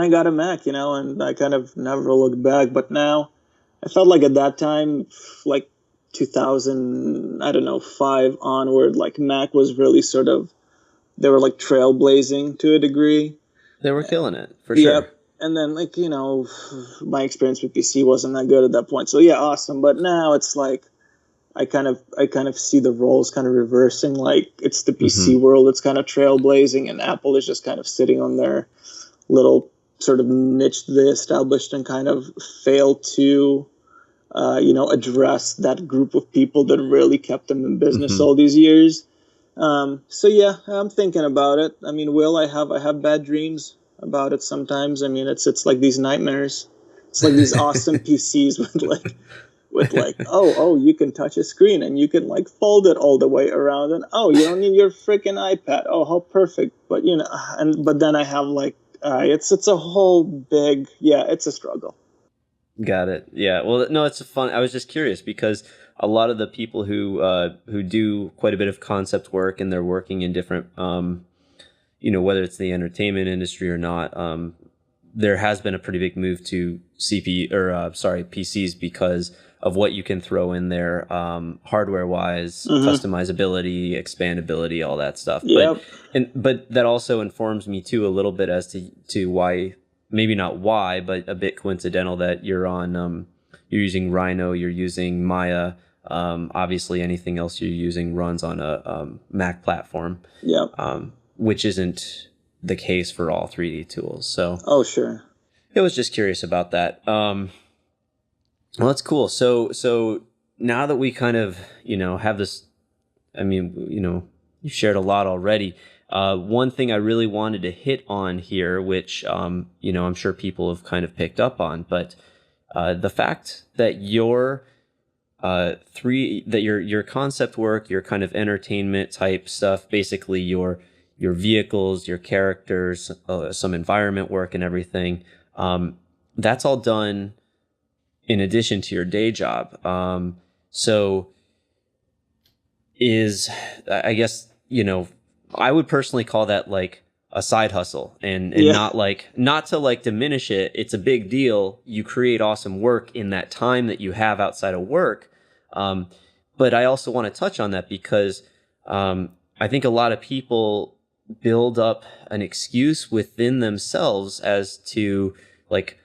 I got a Mac, and I kind of never looked back. But now, I felt like at that time, like 2000, I don't know, 5 onward, like Mac was really sort of, they were like trailblazing to a degree. They were killing it for Yep. sure. And then my experience with PC wasn't that good at that point. So yeah, awesome. But now it's like, I kind of see the roles kind of reversing. Like, it's the PC world that's kind of trailblazing, and Apple is just kind of sitting on their little sort of niche they established and kind of failed to, address that group of people that really kept them in business all these years. So yeah, I'm thinking about it. I mean, I have bad dreams about it sometimes. I mean, it's like these nightmares. It's like these awesome PCs with like, oh, you can touch a screen and you can like fold it all the way around, and you don't need your freaking iPad. Oh, how perfect! But but then I have like, it's a whole big, it's a struggle. Got it. Yeah. Well, no, it's fun. I was just curious because a lot of the people who do quite a bit of concept work, and they're working in different, whether it's the entertainment industry or not, there has been a pretty big move to PCs because of what you can throw in there, hardware wise, customizability, expandability, all that stuff. Yep. But that also informs me too a little bit as to why, maybe not why, but a bit coincidental that you're using Rhino, you're using Maya. Obviously anything else you're using runs on a Mac platform. Yep. Which isn't the case for all 3D tools. So Oh, sure. I was just curious about that. Well, that's cool. So now that we kind of, have this, I mean, you shared a lot already. One thing I really wanted to hit on here, which, I'm sure people have kind of picked up on, but the fact that your concept work, your kind of entertainment type stuff, basically your vehicles, your characters, some environment work and everything, that's all done in addition to your day job. So I guess, I would personally call that like a side hustle, and not to like diminish it. It's a big deal. You create awesome work in that time that you have outside of work. But I also want to touch on that because, I think a lot of people build up an excuse within themselves as to, like,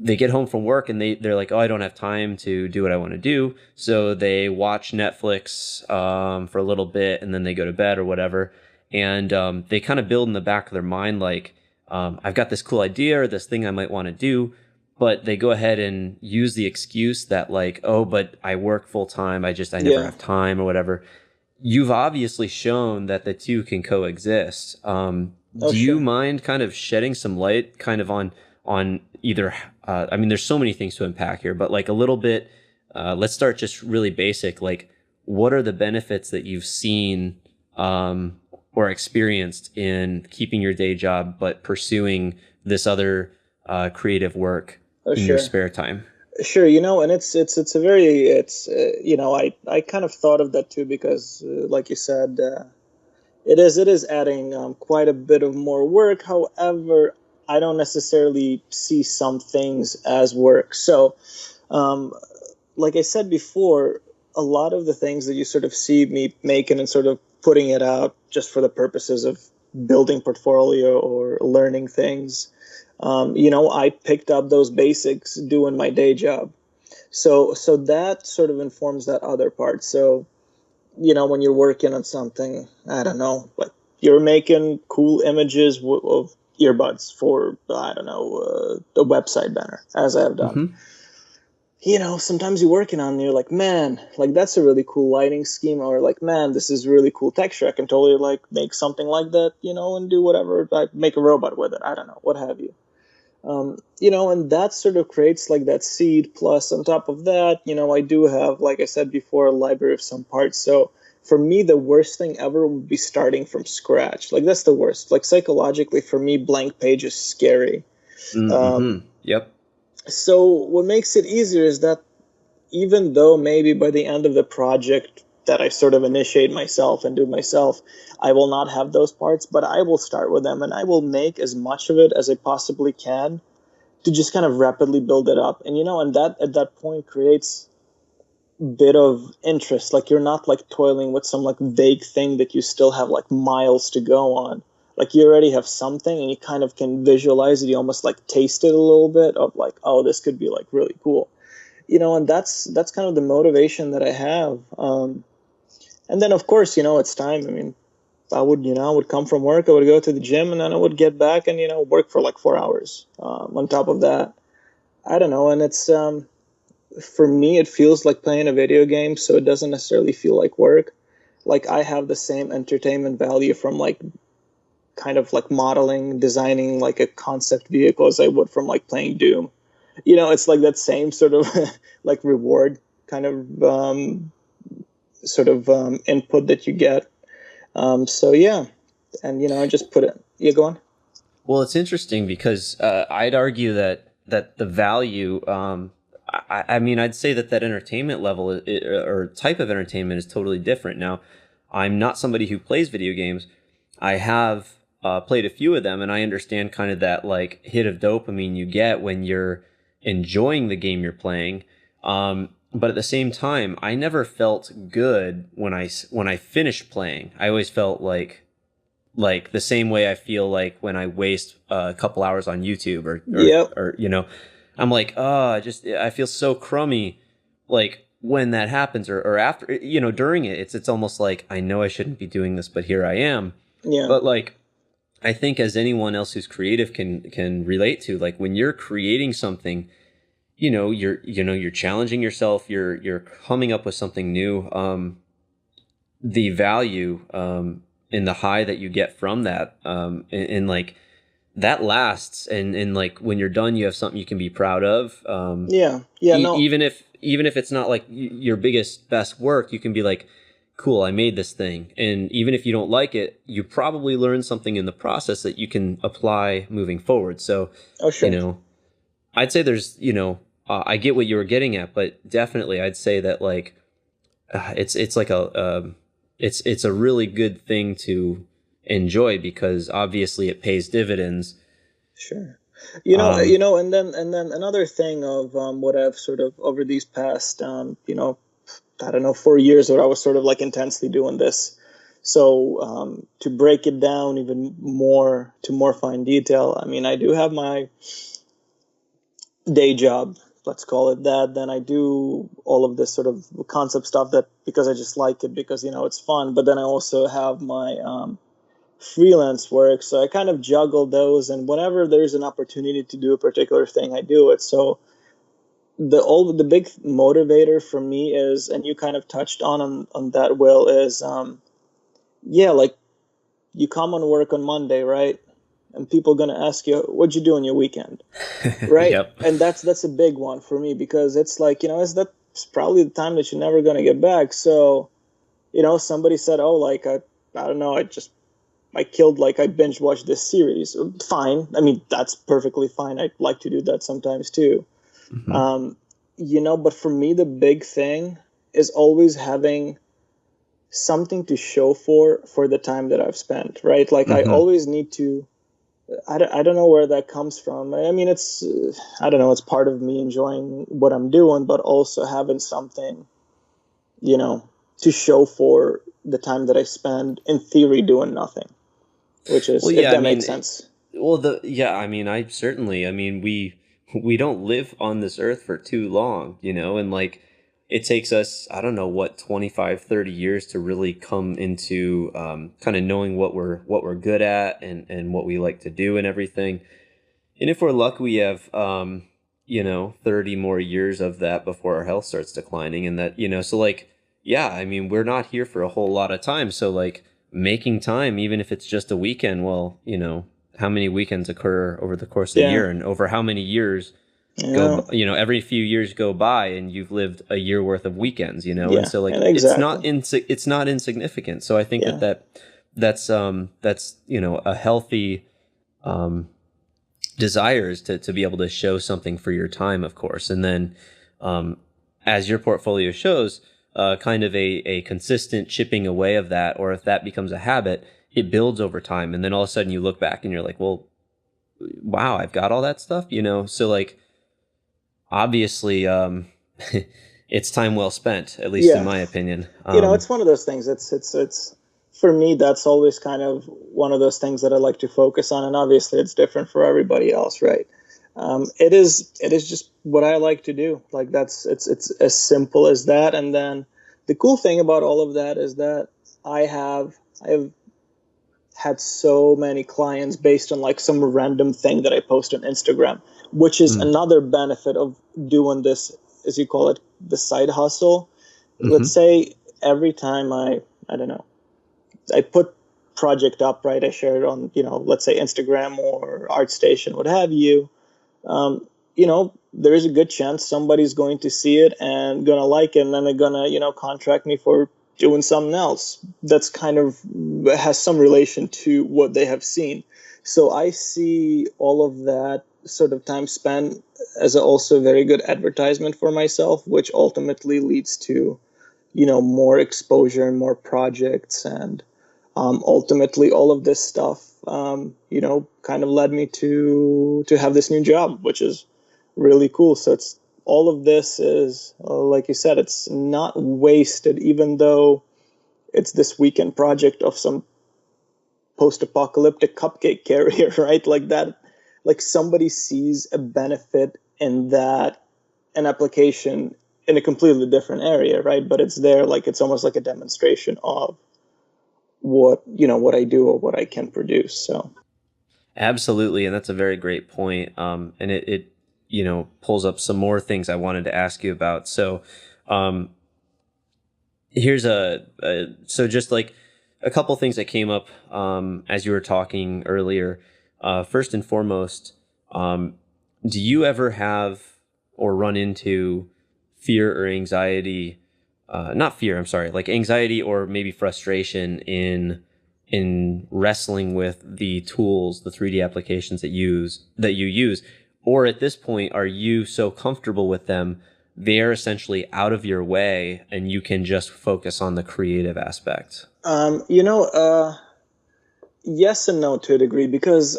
they get home from work and they're like, oh, I don't have time to do what I want to do. So they watch Netflix for a little bit and then they go to bed or whatever. and they kind of build in the back of their mind like, I've got this cool idea or this thing I might want to do, but they go ahead and use the excuse that like, oh, but I work full time, I never have time or whatever. You've obviously shown that the two can coexist. Do you mind kind of shedding some light kind of on either, I mean, there's so many things to unpack here, but like a little bit, let's start just really basic. Like, what are the benefits that you've seen or experienced in keeping your day job, but pursuing this other creative work in your spare time? Sure, and it's a very I kind of thought of that too because like you said, it is adding quite a bit of more work. However, I don't necessarily see some things as work. So, like I said before, a lot of the things that you sort of see me making and sort of putting it out just for the purposes of building portfolio or learning things. I picked up those basics doing my day job. So that sort of informs that other part. So, when you're working on something, I don't know, but you're making cool images of earbuds for, I don't know, the website banner, as I have done. Mm-hmm. Sometimes you're working on it, you're like, man, like that's a really cool lighting scheme, or like, man, this is really cool texture. I can totally like make something like that, and do whatever, like make a robot with it. I don't know, what have you. And that sort of creates like that seed. Plus, on top of that, I do have, like I said before, a library of some parts. So for me, the worst thing ever would be starting from scratch. Like that's the worst. Like psychologically, for me, blank page is scary. Mm-hmm. Yep. So what makes it easier is that even though maybe by the end of the project that I sort of initiate myself and do myself, I will not have those parts, but I will start with them and I will make as much of it as I possibly can to just kind of rapidly build it up. And, and that at that point creates a bit of interest. Like you're not like toiling with some like vague thing that you still have like miles to go on. Like you already have something and you kind of can visualize it. You almost like taste it a little bit of like, oh, this could be like really cool. And that's kind of the motivation that I have. And then, of course, it's time. I mean, I would come from work, I would go to the gym, and then I would get back and, work for like 4 hours. On top of that, I don't know. And it's, for me, it feels like playing a video game, so it doesn't necessarily feel like work. Like I have the same entertainment value from like kind of like modeling, designing like a concept vehicle as I would from like playing Doom. It's like that same sort of like reward kind of input that you get. So yeah, and I just put it. Yeah, go on. Well, it's interesting because I'd argue that the value. I mean, I'd say that entertainment level or type of entertainment is totally different. Now, I'm not somebody who plays video games. I have played a few of them, and I understand kind of that like hit of dopamine you get when you're enjoying the game you're playing. But at the same time, I never felt good when I finished playing. I always felt like the same way I feel like when I waste a couple hours on YouTube or I'm like, oh, I feel so crummy. Like when that happens or after, during it, it's almost like I know I shouldn't be doing this, but here I am. Yeah. But like, I think as anyone else who's creative can relate to, like when you're creating something, you're challenging yourself, you're coming up with something new. The value and the high that you get from that, and like that lasts, and like when you're done, you have something you can be proud of. Even if it's not like your best work, you can be like, cool, I made this thing. And even if you don't like it, you probably learned something in the process that you can apply moving forward. So, I'd say there's, I get what you were getting at, but definitely I'd say that like, it's like it's a really good thing to enjoy because obviously it pays dividends. Sure. And then another thing of what I've sort of over these past, I don't know, 4 years where I was sort of like intensely doing this. So to break it down even more to more fine detail, I mean, I do have my day job, let's call it that. Then I do all of this sort of concept stuff that because I just like it because, it's fun. But then I also have my freelance work. So I kind of juggle those, and whenever there's an opportunity to do a particular thing, I do it. So the big motivator for me is, and you kind of touched on that, Will, is yeah, like you come on work on Monday, right? And people are gonna ask you, "What'd you do on your weekend?" Right? Yep. And that's a big one for me, because it's like, that's probably the time that you're never gonna get back. So, somebody said, "Oh, like I don't know, I binge watched this series." Fine. I mean, that's perfectly fine. I like to do that sometimes too. Mm-hmm. But for me, the big thing is always having something to show for the time that I've spent, right? Like I Mm-hmm. always need to, I don't know where that comes from. I mean, it's, I don't know, it's part of me enjoying what I'm doing, but also having something, you know, to show for the time that I spend in theory doing nothing, which is, Well, if yeah, I that makes mean, sense. well, I mean, I mean, we don't live on this earth for too long, and like it takes us, I don't know what, 25, 30 years to really come into kind of knowing what we're good at and what we like to do and everything. And if we're lucky, we have 30 more years of that before our health starts declining, and that, so like, yeah, I mean, we're not here for a whole lot of time. So like making time, even if it's just a weekend, well, how many weekends occur over the course of the Yeah. year, and over how many years Yeah. every few years go by and you've lived a year worth of weekends, and Yeah. so like And exactly. it's not insignificant. So I think Yeah. that's a healthy um desires to be able to show something for your time, of course. And then, as your portfolio shows, kind of a consistent chipping away of that, or if that becomes a habit, it builds over time. And then all of a sudden you look back and you're like, well, wow, I've got all that stuff. So like, obviously, it's time well spent, at least in Yeah. my opinion. It's one of those things. It's for me, that's always kind of one of those things that I like to focus on, and obviously it's different for everybody else, right? It is just what I like to do. Like it's as simple as that. And then the cool thing about all of that is that I have had so many clients based on like some random thing that I post on Instagram, which is Mm. another benefit of doing this, as you call it, the side hustle. Let's Mm-hmm. say every time I don't know, I put project up, right? I share it on, let's say Instagram or ArtStation, what have you. There is a good chance somebody's going to see it and gonna like it, and then they're gonna, contract me for doing something else that's kind of has some relation to what they have seen. So I see all of that sort of time spent as also a very good advertisement for myself, which ultimately leads to, more exposure and more projects. And ultimately all of this stuff, kind of led me to have this new job, which is really cool. So it's all of this is, like you said, it's not wasted, even though it's this weekend project of some post-apocalyptic cupcake carrier, right? Like that, like somebody sees a benefit in that, an application in a completely different area, right? But it's there, like it's almost like a demonstration of what I do or what I can produce. So Absolutely, and that's a very great point. And it pulls up some more things I wanted to ask you about. So, um, here's so just like a couple things that came up as you were talking earlier. First and foremost, do you ever have or run into fear or anxiety? Not fear, I'm sorry, like anxiety or maybe frustration in wrestling with the tools, the 3D applications that you use, or at this point, are you so comfortable with them, they're essentially out of your way and you can just focus on the creative aspect? um, you know, uh, yes and no to a degree, because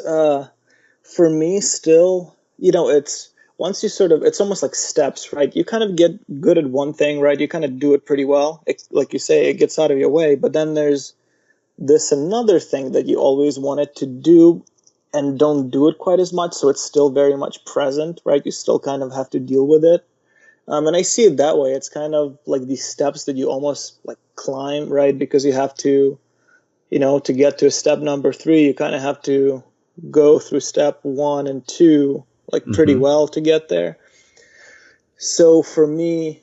for me, still, it's once you sort of, it's almost like steps, right? You kind of get good at one thing, right? You kind of do it pretty well. Like you say, it gets out of your way, but then there's this another thing that you always wanted to do and don't do it quite as much, so it's still very much present, right? You still kind of have to deal with it. And I see it that way. It's kind of like these steps that you almost like climb, right? Because you have to, to get to step number 3, you kind of have to go through step 1 and 2 like pretty well to get there. So for me,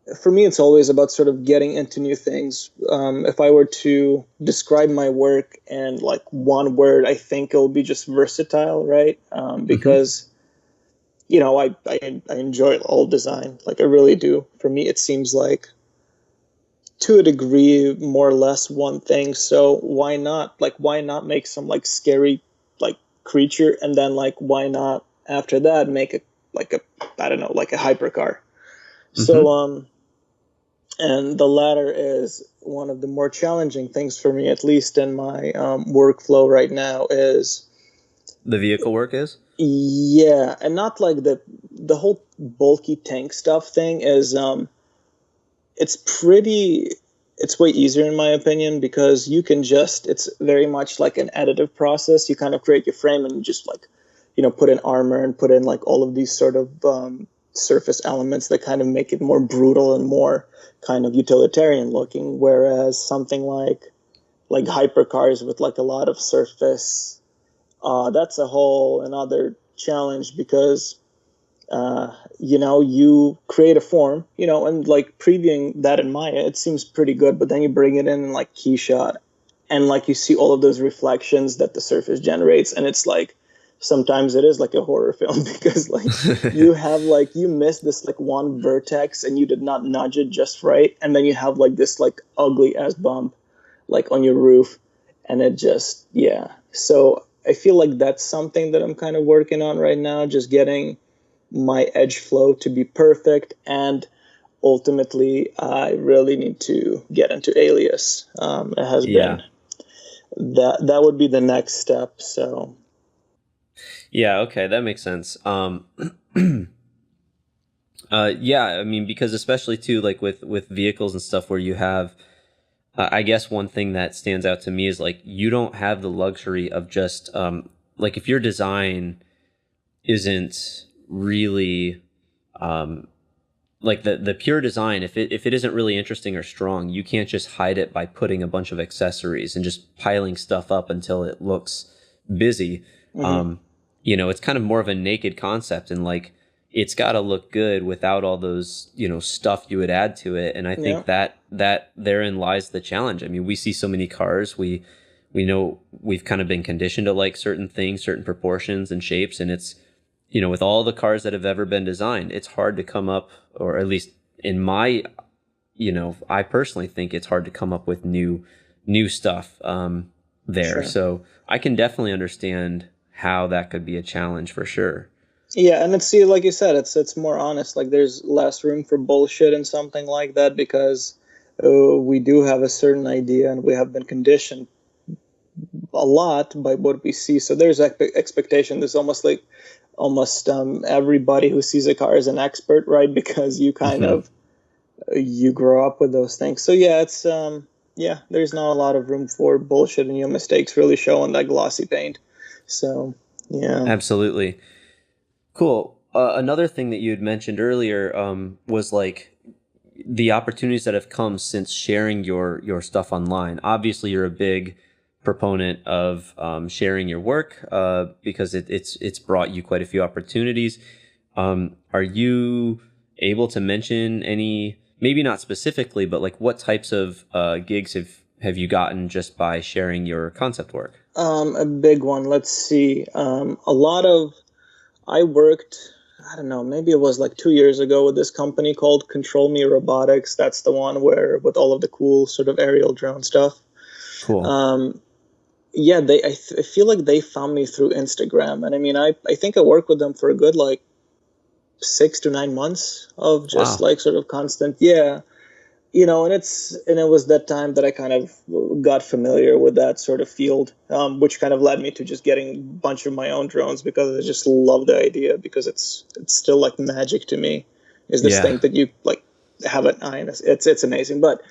it's always about sort of getting into new things. If I were to describe my work in like one word, I think it'll be just versatile, right? Because I enjoy all design, like I really do. For me, it seems like to a degree more or less one thing. So why not make some like scary like creature, and then like why not after that make a I don't know, like a hypercar. So and the latter is one of the more challenging things for me, at least in my workflow right now. Is the vehicle work is? Yeah, and not like the whole bulky tank stuff thing is it's way easier in my opinion, because you can it's very much like an additive process. You kind of create your frame and you just like, put in armor and put in like all of these sort of surface elements that kind of make it more brutal and more kind of utilitarian looking. Whereas something like hypercars with like a lot of surface, that's a whole another challenge, because you create a form, and like previewing that in Maya, it seems pretty good, but then you bring it in like KeyShot, and like you see all of those reflections that the surface generates, and it's like sometimes it is like a horror film because like you miss this like one vertex and you did not nudge it just right, and then you have like this like ugly ass bump like on your roof, and it just so I feel like that's something that I'm kind of working on right now, just getting my edge flow to be perfect, and ultimately I really need to get into alias. It has been that would be the next step. So okay, that makes sense. I mean, because especially too, like with vehicles and stuff where you have, I guess one thing that stands out to me is like you don't have the luxury of just like if your design isn't really like the pure design, if it isn't really interesting or strong, you can't just hide it by putting a bunch of accessories and just piling stuff up until it looks busy. It's kind of more of a naked concept, and like it's got to look good without all those stuff you would add to it. And I think that therein lies the challenge. I mean, we see so many cars, we know we've kind of been conditioned to like certain things, certain proportions and shapes, and it's with all the cars that have ever been designed, it's hard to come up, or at least in my, I personally think it's hard to come up with new stuff there. Sure. So I can definitely understand how that could be a challenge for sure. Yeah, and it's like you said, it's more honest. Like there's less room for bullshit and something like that, because we do have a certain idea and we have been conditioned a lot by what we see. So there's expectation. There's almost everybody who sees a car is an expert, right? Because you kind of you grow up with those things. So it's there's not a lot of room for bullshit, and your mistakes really show on that glossy paint. So absolutely cool. Another thing that you had mentioned earlier was like the opportunities that have come since sharing your stuff online. Obviously, you're a big proponent of sharing your work because it's brought you quite a few opportunities. Are you able to mention any, maybe not specifically, but like what types of gigs have you gotten just by sharing your concept work? A big one. Let's see. I worked, I don't know, maybe it was like 2 years ago with this company called Control Me Robotics. That's the one where with all of the cool sort of aerial drone stuff. Cool. I feel like they found me through Instagram, and I mean, I think I worked with them for a good like 6 to 9 months of just like sort of constant, and it was that time that I kind of got familiar with that sort of field, which kind of led me to just getting a bunch of my own drones, because I just love the idea, because it's still like magic to me, is this thing that you like have an eye, and it's amazing. But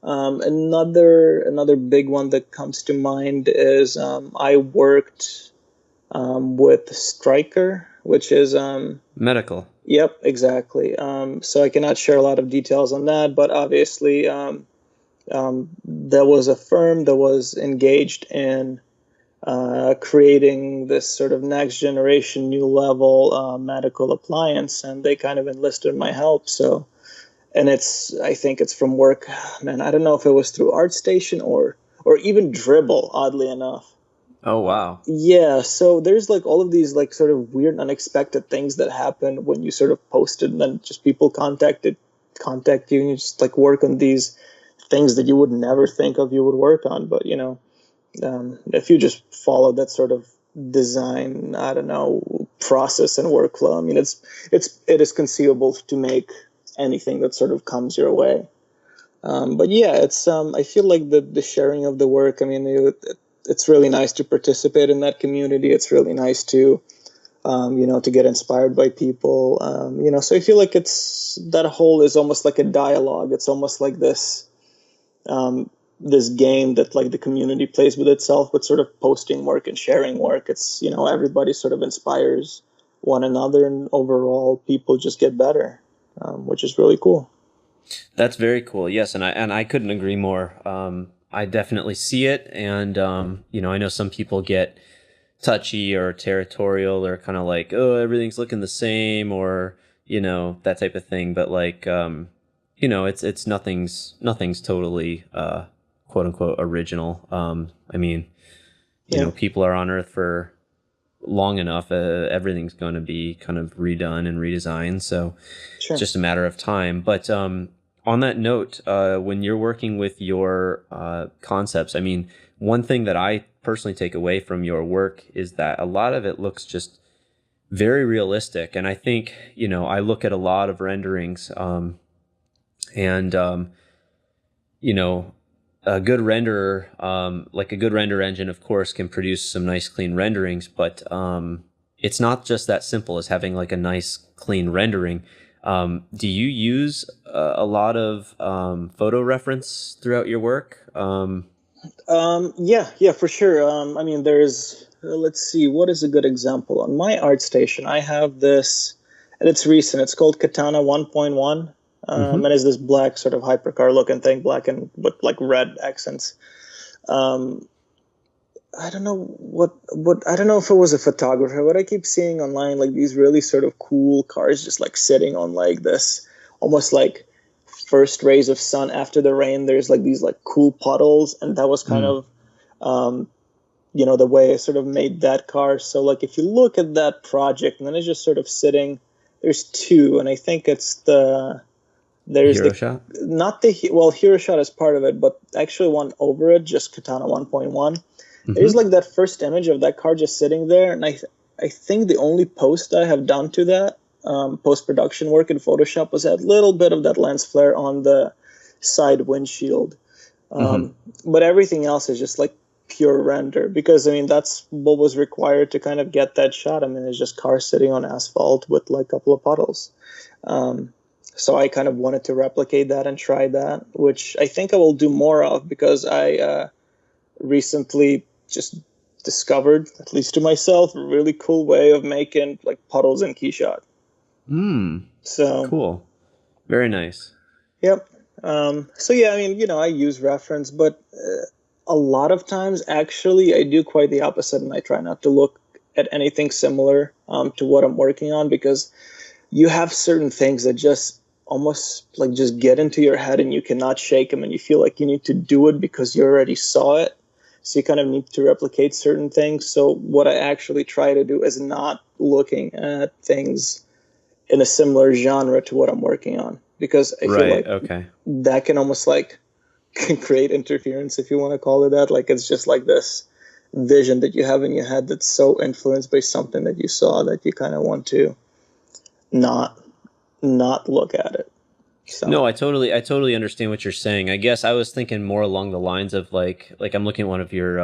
another big one that comes to mind is I worked with Stryker, which is medical. Yep, exactly. So I cannot share a lot of details on that, but obviously there was a firm that was engaged in creating this sort of next generation, new level medical appliance, and they kind of enlisted my help. So, and I think it's from work, man. I don't know if it was through ArtStation or even Dribble, oddly enough. Oh, wow. Yeah, so there's like all of these like sort of weird, unexpected things that happen when you sort of post it, and then just people contact you, and you just like work on these things that you would never think of you would work on. But if you just follow that sort of design, I don't know, process and workflow, I mean, it is conceivable to make anything that sort of comes your way. But yeah, it's I feel like the sharing of the work. I mean, it's really nice to participate in that community. It's really nice to to get inspired by people. So I feel like it's that whole is almost like a dialogue. It's almost like this game that like the community plays with itself, with sort of posting work and sharing work. It's everybody sort of inspires one another, and overall people just get better, which is really cool. That's very cool. Yes, and I couldn't agree more. I definitely see it, and I know some people get touchy or territorial, or kind of like, oh, everything's looking the same, or that type of thing. But like, it's nothing's totally quote unquote original. I mean, people are on Earth for long enough. Everything's going to be kind of redone and redesigned, so Sure. it's just a matter of time. But on that note, when you're working with your concepts, I mean, one thing that I personally take away from your work is that a lot of it looks just very realistic. And I think, I look at a lot of renderings, and a good renderer, like a good render engine, of course, can produce some nice, clean renderings, but it's not just that simple as having like a nice, clean rendering. Do you use a lot of photo reference throughout your work? Yeah, for sure. I mean, there's, let's see, what is a good example? On my ArtStation, I have this, and it's recent. It's called Katana 1.1. And it's this black sort of hypercar looking thing, black and with like red accents. I don't know I don't know if it was a photographer, but I keep seeing online like these really sort of cool cars just like sitting on like this almost like first rays of sun after the rain. There's like these like cool puddles, and that was kind of the way I sort of made that car. So like if you look at that project, and then it's just sort of sitting, there's two, and I think it's there's Hero shot? Not the Hero Shot is part of it, but actually one over it, just Katana 1.1. There's like that first image of that car just sitting there, and I think the only post I have done to that post-production work in Photoshop was that little bit of that lens flare on the side windshield. But everything else is just like pure render, because I mean that's what was required to kind of get that shot. I mean, it's just cars sitting on asphalt with like a couple of puddles. So I kind of wanted to replicate that and try that, which I think I will do more of, because I recently just discovered, at least to myself, a really cool way of making like puddles in KeyShot. So cool. Very nice. Yep. So yeah, I mean, I use reference, but a lot of times actually I do quite the opposite, and I try not to look at anything similar to what I'm working on, because you have certain things that just almost like just get into your head and you cannot shake them, and you feel like you need to do it because you already saw it. So you kind of need to replicate certain things. So what I actually try to do is not looking at things in a similar genre to what I'm working on, because I feel like that can almost like create interference, if you want to call it that. Like it's just like this vision that you have in your head that's so influenced by something that you saw that you kind of want to not look at it. So. No, I totally understand what you're saying. I guess I was thinking more along the lines of like I'm looking at one of your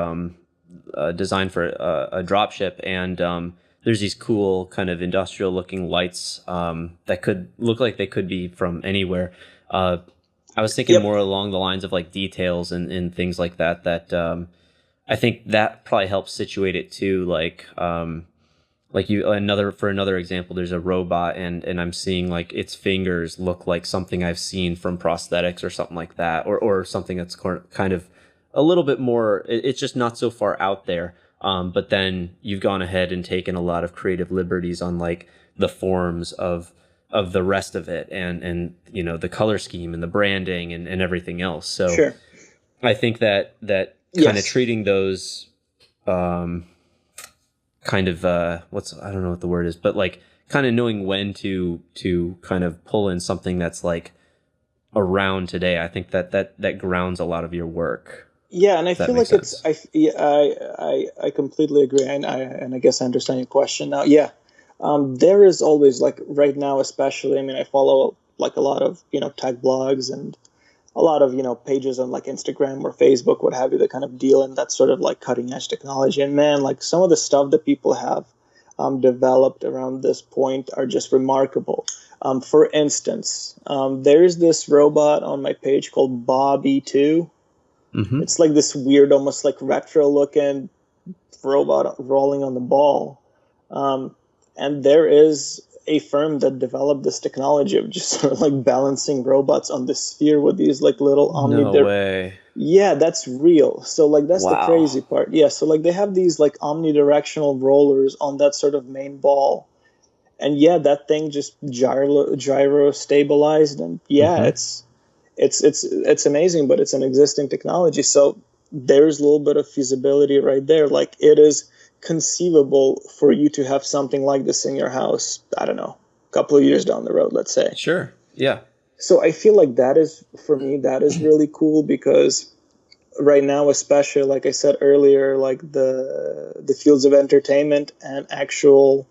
design for a dropship, and there's these cool kind of industrial looking lights that could look like they could be from anywhere. I was thinking more along the lines of like details and things like that I think that probably helps situate it too. Like like another example, there's a robot and I'm seeing like its fingers look like something I've seen from prosthetics or something like that, or something that's kind of a little bit more, it's just not so far out there. But then you've gone ahead and taken a lot of creative liberties on like the forms of the rest of it, and you know, the color scheme and the branding and everything else. So Sure. I think that kind of treating those kind of I don't know what the word is, but like kind of knowing when to kind of pull in something that's like around today. I think that grounds a lot of your work. Yeah, and I feel like I completely agree, and I guess I understand your question now. Yeah, there is always, like right now especially. I mean, I follow like a lot of tech blogs and a lot of pages on like Instagram or Facebook, what have you, that kind of deal in that sort of like cutting edge technology. And man, like some of the stuff that people have developed around this point are just remarkable. For instance, there is this robot on my page called Bobby 2. Mm-hmm. It's like this weird, almost like retro-looking robot rolling on the ball. And there is a firm that developed this technology of just sort of like balancing robots on the sphere with these like little No way. Yeah, that's real. So like that's the Wow. crazy part. Yeah, so like they have these like omnidirectional rollers on that sort of main ball. And yeah, that thing just gyro stabilized, and yeah, Mm-hmm. it's amazing, but it's an existing technology. So there's a little bit of feasibility right there. Like it is conceivable for you to have something like this in your house, I don't know, a couple of years down the road, let's say. Sure. Yeah. So I feel like that is, for me, that is really cool, because right now, especially like I said earlier, like the fields of entertainment and actual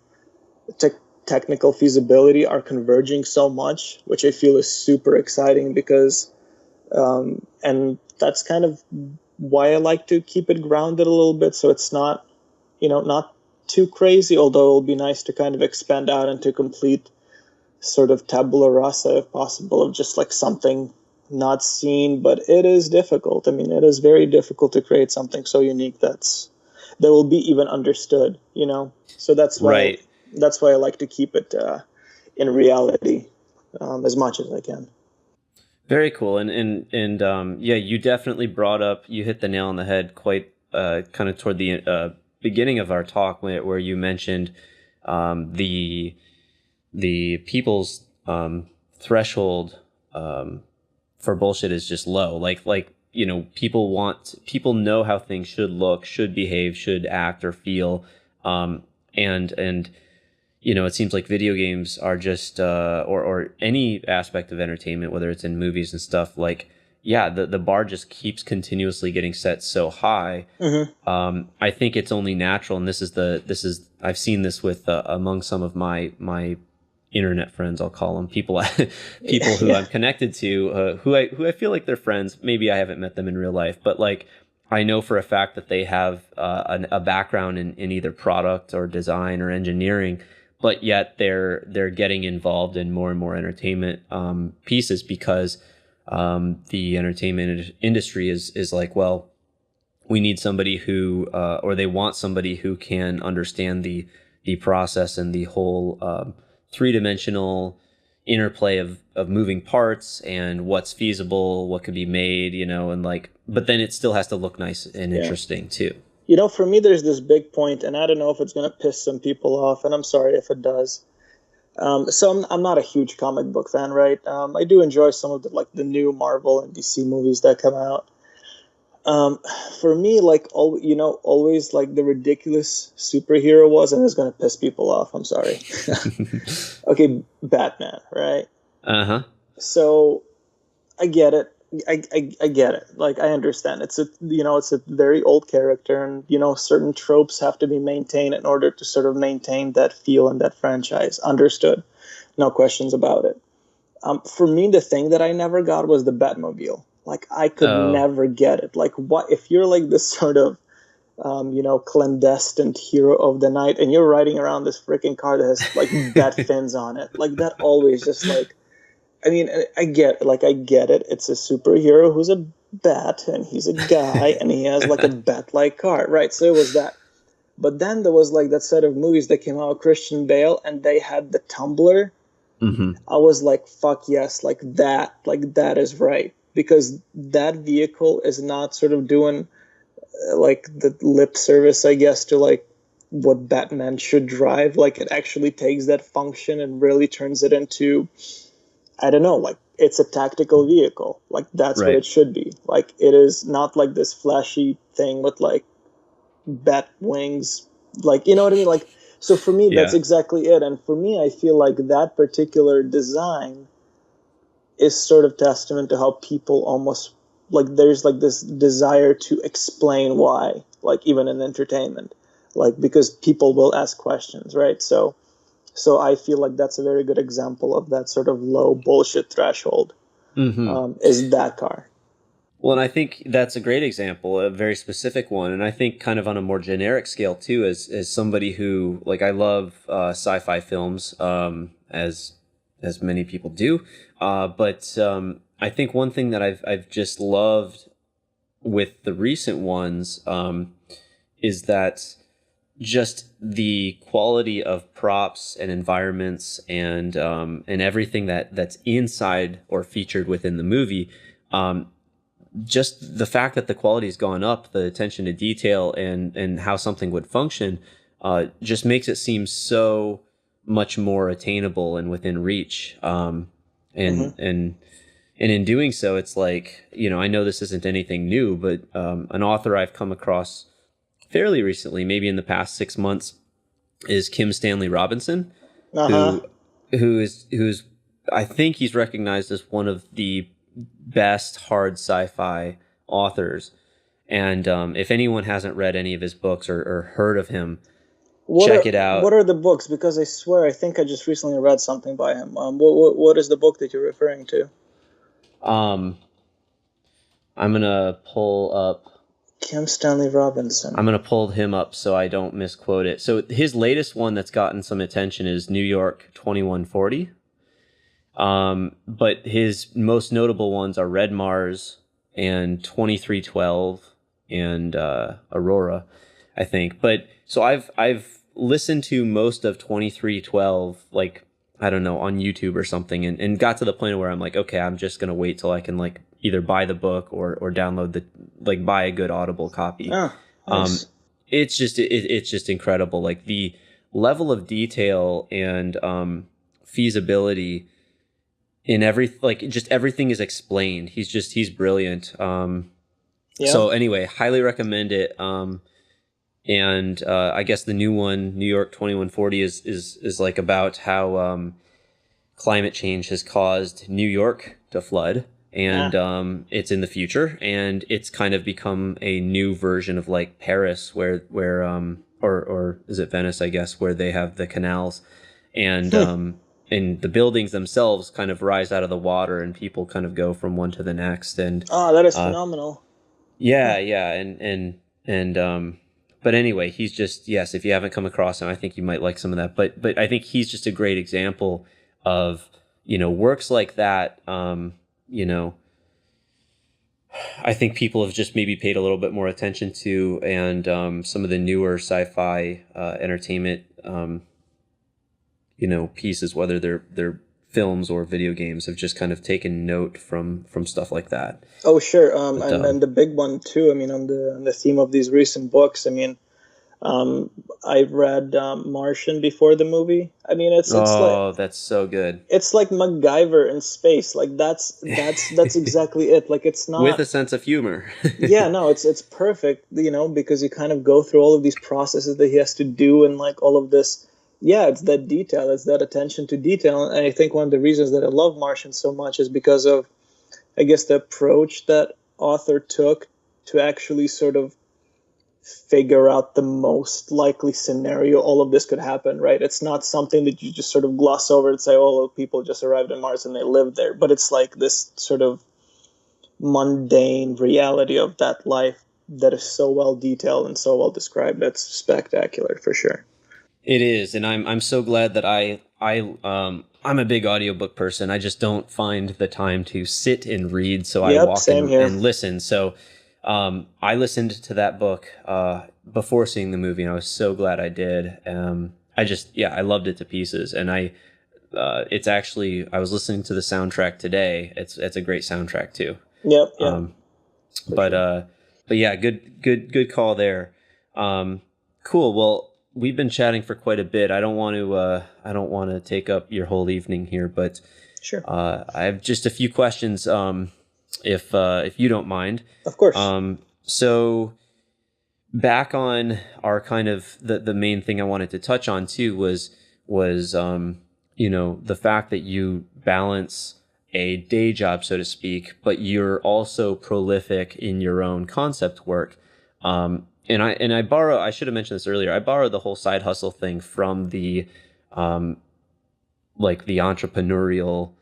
technical feasibility are converging so much, which I feel is super exciting, because and that's kind of why I like to keep it grounded a little bit, so it's not not too crazy, although it'll be nice to kind of expand out into complete sort of tabula rasa, if possible, of just like something not seen. But it is difficult. I mean, it is very difficult to create something so unique that will be even understood, so that's why Right. I like to keep it in reality as much as I can. Very cool. And yeah, you definitely you hit the nail on the head quite kind of toward the beginning of our talk, where you mentioned the people's threshold for bullshit is just low. Like people know how things should look, should behave, should act or feel, and it seems like video games are just, or any aspect of entertainment, whether it's in movies and stuff, like, yeah, the bar just keeps continuously getting set so high. Mm-hmm. I think it's only natural, and this is I've seen this with among some of my internet friends, I'll call them, people who I'm connected to, who I feel like they're friends. Maybe I haven't met them in real life, but like I know for a fact that they have a background in either product or design or engineering, but yet they're getting involved in more and more entertainment pieces, because the entertainment industry is like, well, we need somebody who or they want somebody who can understand the process and the whole three-dimensional interplay of moving parts and what's feasible, what could be made, and like, but then it still has to look nice and interesting too. For me, there's this big point, and I don't know if it's going to piss some people off, and I'm sorry if it does. So I'm not a huge comic book fan, right? I do enjoy some of the new Marvel and DC movies that come out. For me, like always, like the ridiculous superhero was, and it's going to piss people off. I'm sorry. Okay, Batman, right? Uh-huh. So I get it. I get it. Like I understand. It's a very old character, and certain tropes have to be maintained in order to sort of maintain that feel and that franchise. Understood. No questions about it. For me, the thing that I never got was the Batmobile. Like I could never get it. Like what if you're like this sort of clandestine hero of the night, and you're riding around this freaking car that has like bat fins on it? Like that always just like. I mean, I get it. It's a superhero who's a bat, and he's a guy, and he has like a bat-like car, right? So it was that. But then there was like that set of movies that came out, Christian Bale, and they had the tumbler. Mm-hmm. I was like, fuck yes, like that is right. Because that vehicle is not sort of doing like the lip service, I guess, to like what Batman should drive. Like it actually takes that function and really turns it into, I don't know, like it's a tactical vehicle. Like that's what Right. it should be. Like it is not like this flashy thing with like bat wings. Like, you know what I mean? Like, so for me, that's Yeah. exactly it. And for me, I feel like that particular design is sort of testament to how people almost like there's like this desire to explain why, like even in entertainment, like because people will ask questions, right? So I feel like that's a very good example of that sort of low bullshit threshold. Mm-hmm. Is that car? Well, and I think that's a great example, a very specific one. And I think kind of on a more generic scale too, as somebody who, like, I love sci-fi films, as many people do. But I think one thing that I've just loved with the recent ones is that just the quality of props and environments and everything that's inside or featured within the movie. Just the fact that the quality has gone up, the attention to detail and how something would function, just makes it seem so much more attainable and within reach. And Mm-hmm. and and in doing so, it's like, I know this isn't anything new, but an author I've come across fairly recently, maybe in the past 6 months, is Kim Stanley Robinson, Uh-huh. who who's I think he's recognized as one of the best hard sci-fi authors. And if anyone hasn't read any of his books or heard of him, check it What out. are the books? Because I swear I think I just recently read something by him. What is the book that you're referring to? Um, I'm gonna pull up. Kim Stanley I'm Robinson. gonna pull him up so I don't misquote it. So his latest one that's gotten some attention is New York 2140. But his most notable ones are Red Mars and 2312 and Aurora, I think. But so I've listened to most of 2312, like, I don't know, on YouTube or something, and got to the point where I'm like, okay, I'm just gonna wait till I can like either buy the book or download like buy a good Audible copy. Oh, Um, nice. it's just incredible, like the level of detail and feasibility in just everything is explained. He's brilliant. Yeah. So anyway, highly recommend it. And I guess the new one, New York 2140, is like about how climate change has caused New York to flood, and Ah. it's in the future, and it's kind of become a new version of like Paris, where or is it Venice, I guess, where they have the canals, and and the buildings themselves kind of rise out of the water, and people kind of go from one to the next, and Oh, that is uh, phenomenal. Huh. yeah, and but anyway, he's just, yes, if you haven't come across him, I think you might like some of that. But I think he's just a great example of, works like that. You know, I think people have just maybe paid a little bit more attention to, and some of the newer sci-fi entertainment, pieces, whether they're films or video games, have just kind of taken note from stuff like that. Oh, sure. But And the big one too. I mean, on the theme of these recent books. I mean, I've read Martian before the movie. I mean, oh, that's so good. it's like MacGyver in space. Like that's exactly it. Like it's With not. a sense of humor. Yeah, no, it's perfect. You know, because you kind of go through all of these processes that he has to do, and like all of this. Yeah, it's that detail. It's that attention to detail. And I think one of the reasons that I love Martian so much is because of, I guess, the approach that author took to actually sort of figure out the most likely scenario all of this could happen, right? It's not something that you just sort of gloss over and say, oh, well, people just arrived on Mars and they live there. But it's like this sort of mundane reality of that life that is so well detailed and so well described. That's spectacular for sure. It is, and I'm so glad that I'm a big audiobook person. I just don't find the time to sit and read, so I Yep, walk same here. and listen. So I listened to that book before seeing the movie, and I was so glad I did. I loved it to pieces, and it's actually, I was listening to the soundtrack today. It's a great soundtrack too. Yep. But yeah, good call there. Cool. Well, we've been chatting for quite a bit. I don't want to take up your whole evening here, but Sure. I have just a few questions, if you don't mind. Of course. So back on our kind of the main thing I wanted to touch on too was the fact that you balance a day job, so to speak, but you're also prolific in your own concept work. I should have mentioned this earlier. I borrowed the whole side hustle thing from the the entrepreneurial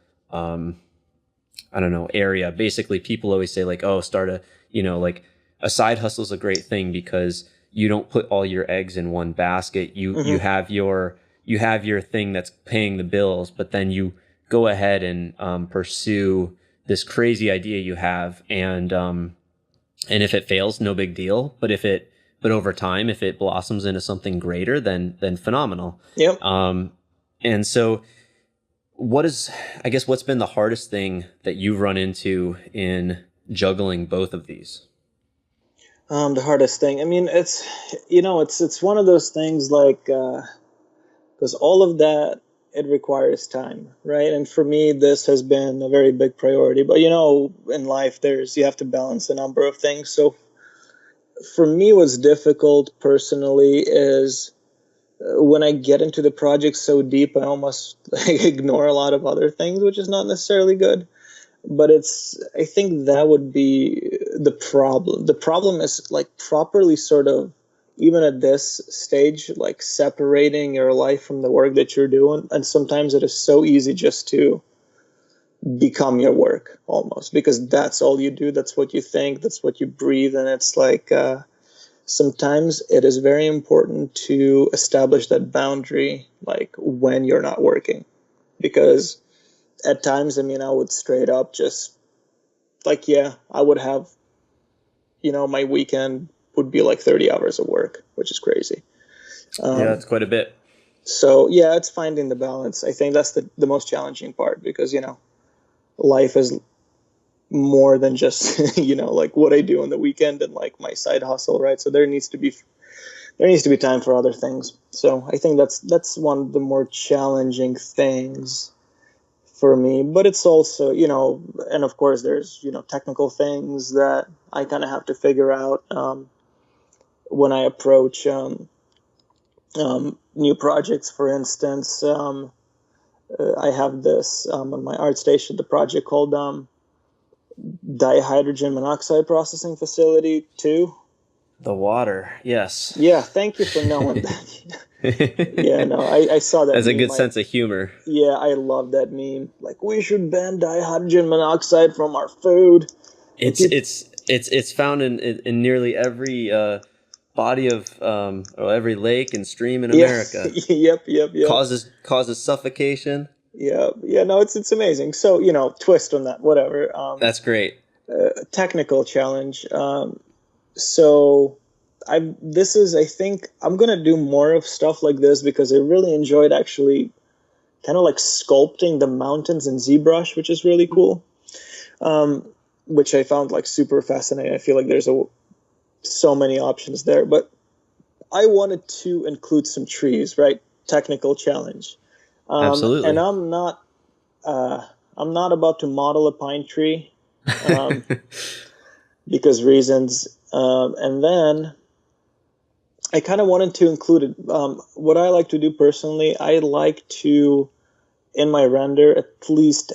area. Basically, people always say like, oh, start a side hustle is a great thing because you don't put all your eggs in one basket. You have your thing that's paying the bills, but then you go ahead and pursue this crazy idea you have, and if it fails, no big deal. But over time, if it blossoms into something greater, then phenomenal. Yep. And so, what's been the hardest thing that you've run into in juggling both of these? The hardest thing. I mean, it's one of those things like, because all of that, it requires time, right? And for me, this has been a very big priority. But in life, you have to balance a number of things. So for me, what's difficult personally is when I get into the project so deep, I almost ignore a lot of other things, which is not necessarily good. But I think that would be the problem. The problem is like properly sort of, even at this stage, like separating your life from the work that you're doing. And sometimes it is so easy just to become your work almost, because that's all you do. That's what you think. That's what you breathe. And it's like, sometimes it is very important to establish that boundary, like when you're not working, because at times, I mean, I would straight up just like, I would have, my weekend would be like 30 hours of work, which is crazy. That's quite a bit. So it's finding the balance. I think that's the most challenging part, because, life is more than just, like what I do on the weekend and like my side hustle, right? So there needs to be time for other things. So I think that's one of the more challenging things for me. But it's also, and of course there's, technical things that I kind of have to figure out when I approach new projects. For instance, I have this on my art station, the project called dihydrogen monoxide processing facility 2. The water, yes. Yeah, thank you for knowing that. Yeah, no, I saw that. That's a good sense of humor. Yeah, I love that meme. Like, we should ban dihydrogen monoxide from our food. It's found in nearly every body of or every lake and stream in America. Yep. Causes suffocation. Yeah, no, it's amazing. So, twist on that, whatever. That's great. Technical challenge. So I think I'm going to do more of stuff like this, because I really enjoyed actually kind of like sculpting the mountains in ZBrush, which is really cool. Which I found like super fascinating. I feel like there's so many options there, but I wanted to include some trees, right? Technical challenge. Absolutely. And I'm not about to model a pine tree, because reasons. And then I kind of wanted to include it. What I like to do personally, I like to, in my render, at least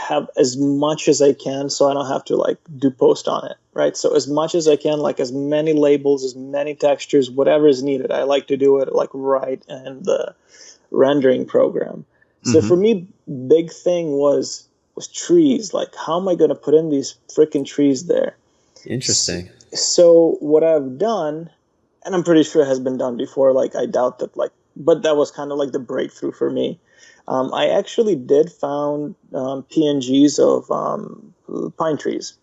have as much as I can, so I don't have to like do post on it, right? So as much as I can, like as many labels, as many textures, whatever is needed, I like to do it like right in the rendering program. So for me, big thing was trees. Like, how am I going to put in these freaking trees there? Interesting. So what I've done, and I'm pretty sure it has been done before, like I doubt that, like, but that was kind of like the breakthrough for me. I actually did found PNGs of pine trees.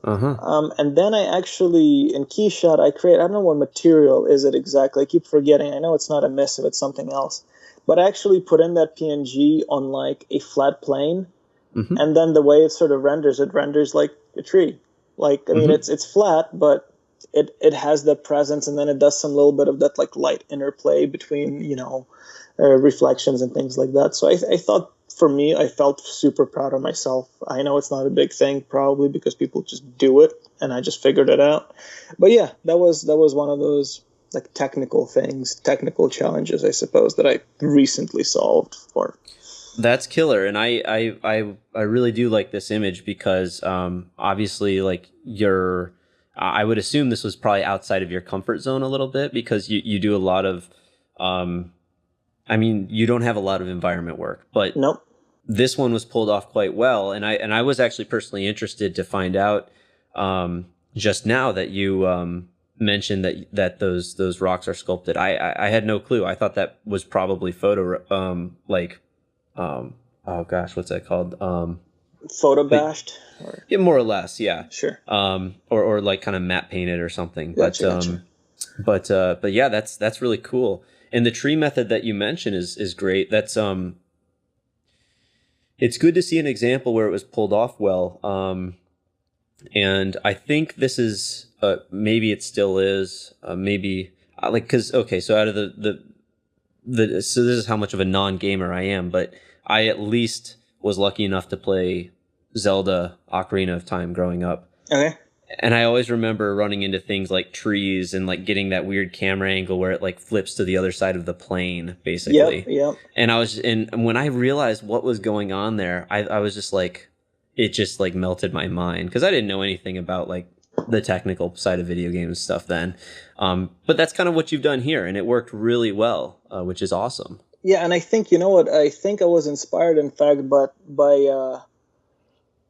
And then I actually, in KeyShot, I don't know what material is it exactly. I keep forgetting. I know it's not emissive, it's something else. But I actually put in that PNG on like a flat plane. And then the way it sort of renders, it renders like a tree. Like, I mean, it's flat, but it has that presence, and then it does some little bit of that like light interplay between, reflections and things like that. So I thought, for me, I felt super proud of myself. I know it's not a big thing, probably because people just do it, and I just figured it out. But yeah, that was one of those like technical challenges, I suppose, that I recently solved for. That's killer, and I really do like this image because obviously, like, I would assume this was probably outside of your comfort zone a little bit, because you do a lot of I mean, you don't have a lot of environment work, but Nope. This one was pulled off quite well, and I was actually personally interested to find out just now that you mentioned that those rocks are sculpted. I had no clue. I thought that was probably oh gosh, what's that called? Photo bashed? Yeah, more or less, yeah. Sure. Or like kind of matte painted or something. Gotcha. But yeah, that's really cool. And the tree method that you mentioned is great. That's it's good to see an example where it was pulled off well. And I think this is maybe it still is maybe like, because okay, so out of so this is how much of a non-gamer I am, but I at least was lucky enough to play Zelda Ocarina of Time growing up. Okay. And I always remember running into things like trees and like getting that weird camera angle where it like flips to the other side of the plane, basically. Yep. And when I realized what was going on there, I was just like, it just like melted my mind, because I didn't know anything about like the technical side of video games stuff then. But that's kind of what you've done here, and it worked really well, which is awesome. Yeah, and I think, you know what, I think I was inspired, in fact, but by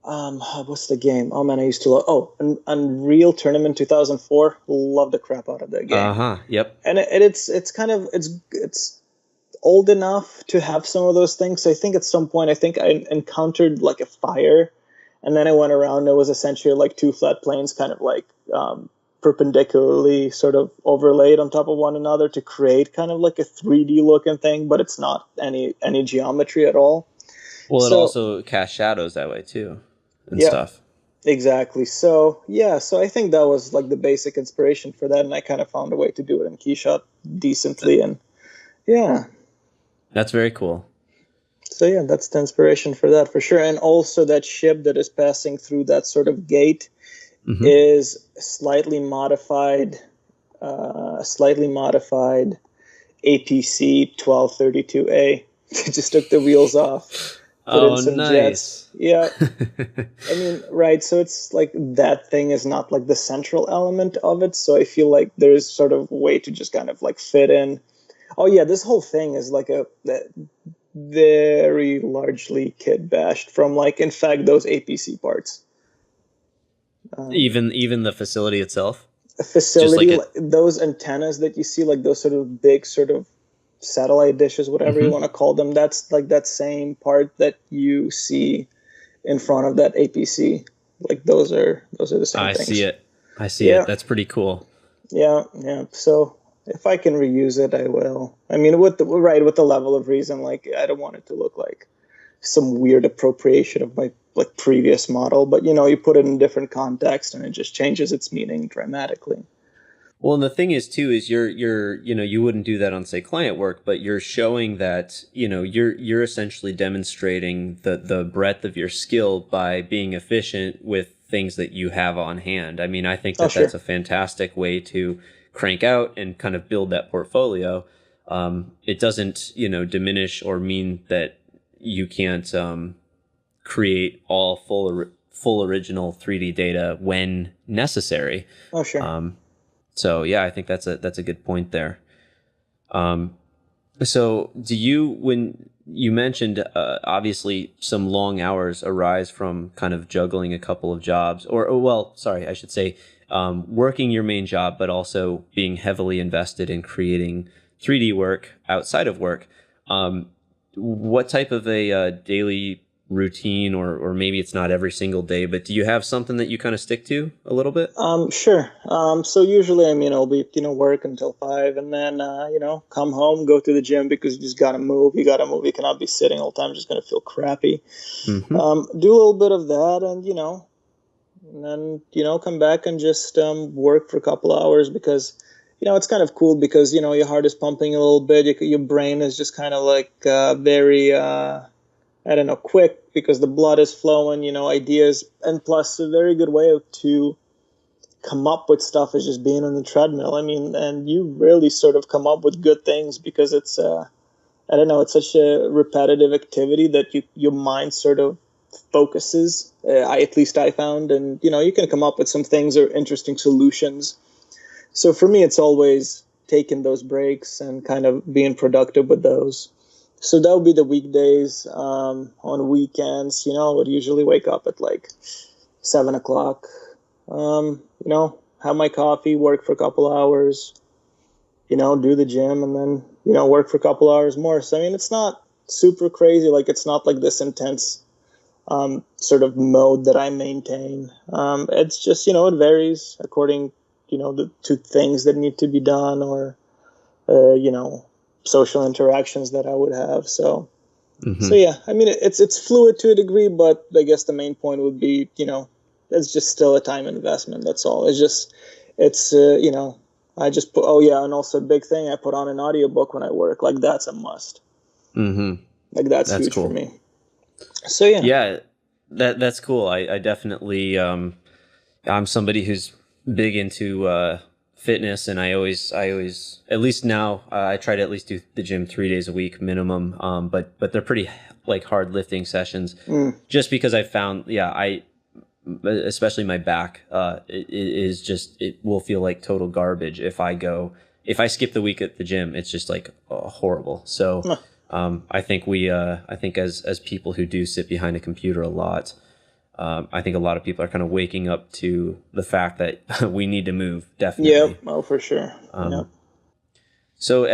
what's the game? Oh man, I used to love. Unreal Tournament 2004. Love the crap out of that game. Yep. And it's kind of it's old enough to have some of those things. So I think at some point, I think I encountered like a fire, and then I went around. It was essentially like two flat planes, kind of like perpendicularly sort of overlaid on top of one another to create kind of like a 3D looking thing, but it's not any geometry at all. Well, it also casts shadows that way too. And stuff. Exactly. So I think that was like the basic inspiration for that, and I kind of found a way to do it in KeyShot decently, and yeah. That's very cool. So yeah, that's the inspiration for that for sure. And also that ship that is passing through that sort of gate is slightly modified APC 1232A. They just took the wheels off. Put in some nice. Jets. Yeah. I mean, right. So it's like that thing is not like the central element of it. So I feel like there's sort of a way to just kind of like fit in. Oh yeah, this whole thing is like a very largely kit bashed from like, in fact, those APC parts. Even the facility itself. Facility, those antennas that you see, like those sort of big sort of satellite dishes, whatever you want to call them, that's like that same part that you see in front of that APC. Like those are the same things. I see it. That's pretty cool. Yeah. So if I can reuse it, I will. I mean, with the level of reason, like I don't want it to look like some weird appropriation of my like previous model, but you put it in a different context and it just changes its meaning dramatically. Well, and the thing is too, is you're you wouldn't do that on, say, client work, but you're showing that, you're essentially demonstrating the breadth of your skill by being efficient with things that you have on hand. I mean, I think that's a fantastic way to crank out and kind of build that portfolio. It doesn't, diminish or mean that you can't create all full original 3D data when necessary. Oh, sure. So yeah, I think that's a good point there. So do you, when you mentioned obviously some long hours arise from kind of juggling a couple of jobs, I should say working your main job, but also being heavily invested in creating 3D work outside of work. What type of a daily routine, or maybe it's not every single day, but do you have something that you kind of stick to a little bit? Sure. So usually, I mean, I'll be, work until 5 and then, come home, go to the gym because you just gotta move. You gotta move. You cannot be sitting all the time. Just gonna feel crappy. Mm-hmm. Do a little bit of that and then, come back and just, work for a couple of hours because, it's kind of cool because, your heart is pumping a little bit. Your brain is just kind of like, very, I don't know, quick because the blood is flowing, ideas. And plus, a very good way to come up with stuff is just being on the treadmill. I mean, and you really sort of come up with good things because it's, I don't know, it's such a repetitive activity that your mind sort of focuses. At least I found. And, you can come up with some things or interesting solutions. So for me, it's always taking those breaks and kind of being productive with those. So that would be the weekdays. On weekends, I would usually wake up at like 7 o'clock, have my coffee, work for a couple hours, do the gym and then, work for a couple hours more. So, I mean, it's not super crazy. Like, it's not like this intense sort of mode that I maintain. It's just, it varies according, to things that need to be done or, social interactions that I would have. So, so yeah, I mean, it's fluid to a degree, but I guess the main point would be, it's just still a time investment. That's all. I just put, oh yeah. And also a big thing, I put on an audiobook when I work. Like that's a must. Mm-hmm. Like that's huge cool for me. So yeah. Yeah, that's cool. I definitely, I'm somebody who's big into, fitness, and I always at least now I try to at least do the gym 3 days a week minimum, but they're pretty like hard lifting sessions, just because I found especially my back it will feel like total garbage if I skip the week at the gym. It's just like horrible. So I think as people who do sit behind a computer a lot, I think a lot of people are kind of waking up to the fact that we need to move. Definitely. Yep. Oh, for sure. Yep. So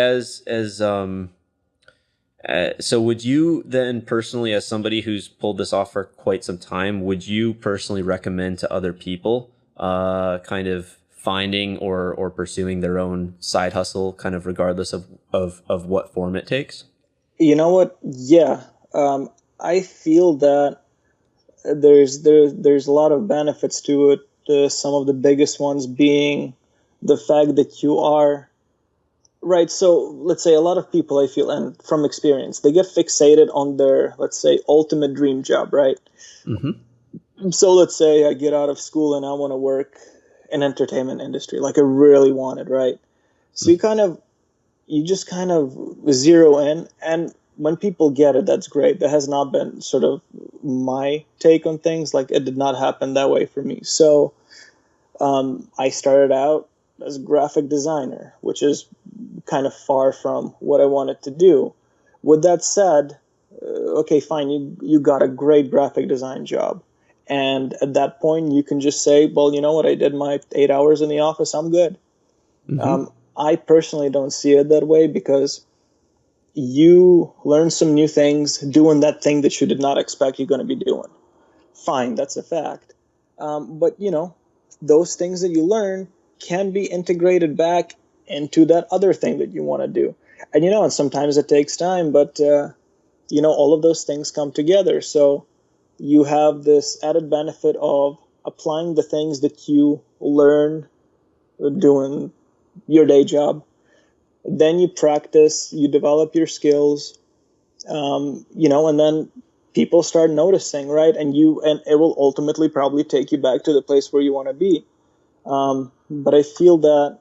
so would you then personally, as somebody who's pulled this off for quite some time, would you personally recommend to other people, kind of finding or pursuing their own side hustle, kind of regardless of what form it takes? You know what? Yeah. I feel that there's a lot of benefits to it. Some of the biggest ones being the fact that you are right. So let's say a lot of people, I feel, and from experience, they get fixated on their, let's say, ultimate dream job, right? Mm-hmm. So let's say I get out of school and I want to work in entertainment industry, like I really wanted, right? So you just kind of zero in, and when people get it, that's great. That has not been sort of my take on things. Like it did not happen that way for me. So I started out as a graphic designer, which is kind of far from what I wanted to do. With that said, okay, fine, you got a great graphic design job. And at that point, you can just say, well, you know what, I did my 8 hours in the office, I'm good. Mm-hmm. I personally don't see it that way because you learn some new things doing that thing that you did not expect you're going to be doing. Fine, that's a fact. But, those things that you learn can be integrated back into that other thing that you want to do. And, and sometimes it takes time, but, all of those things come together. So you have this added benefit of applying the things that you learn doing your day job. Then you practice, you develop your skills, and then people start noticing, right? And it will ultimately probably take you back to the place where you want to be. But I feel that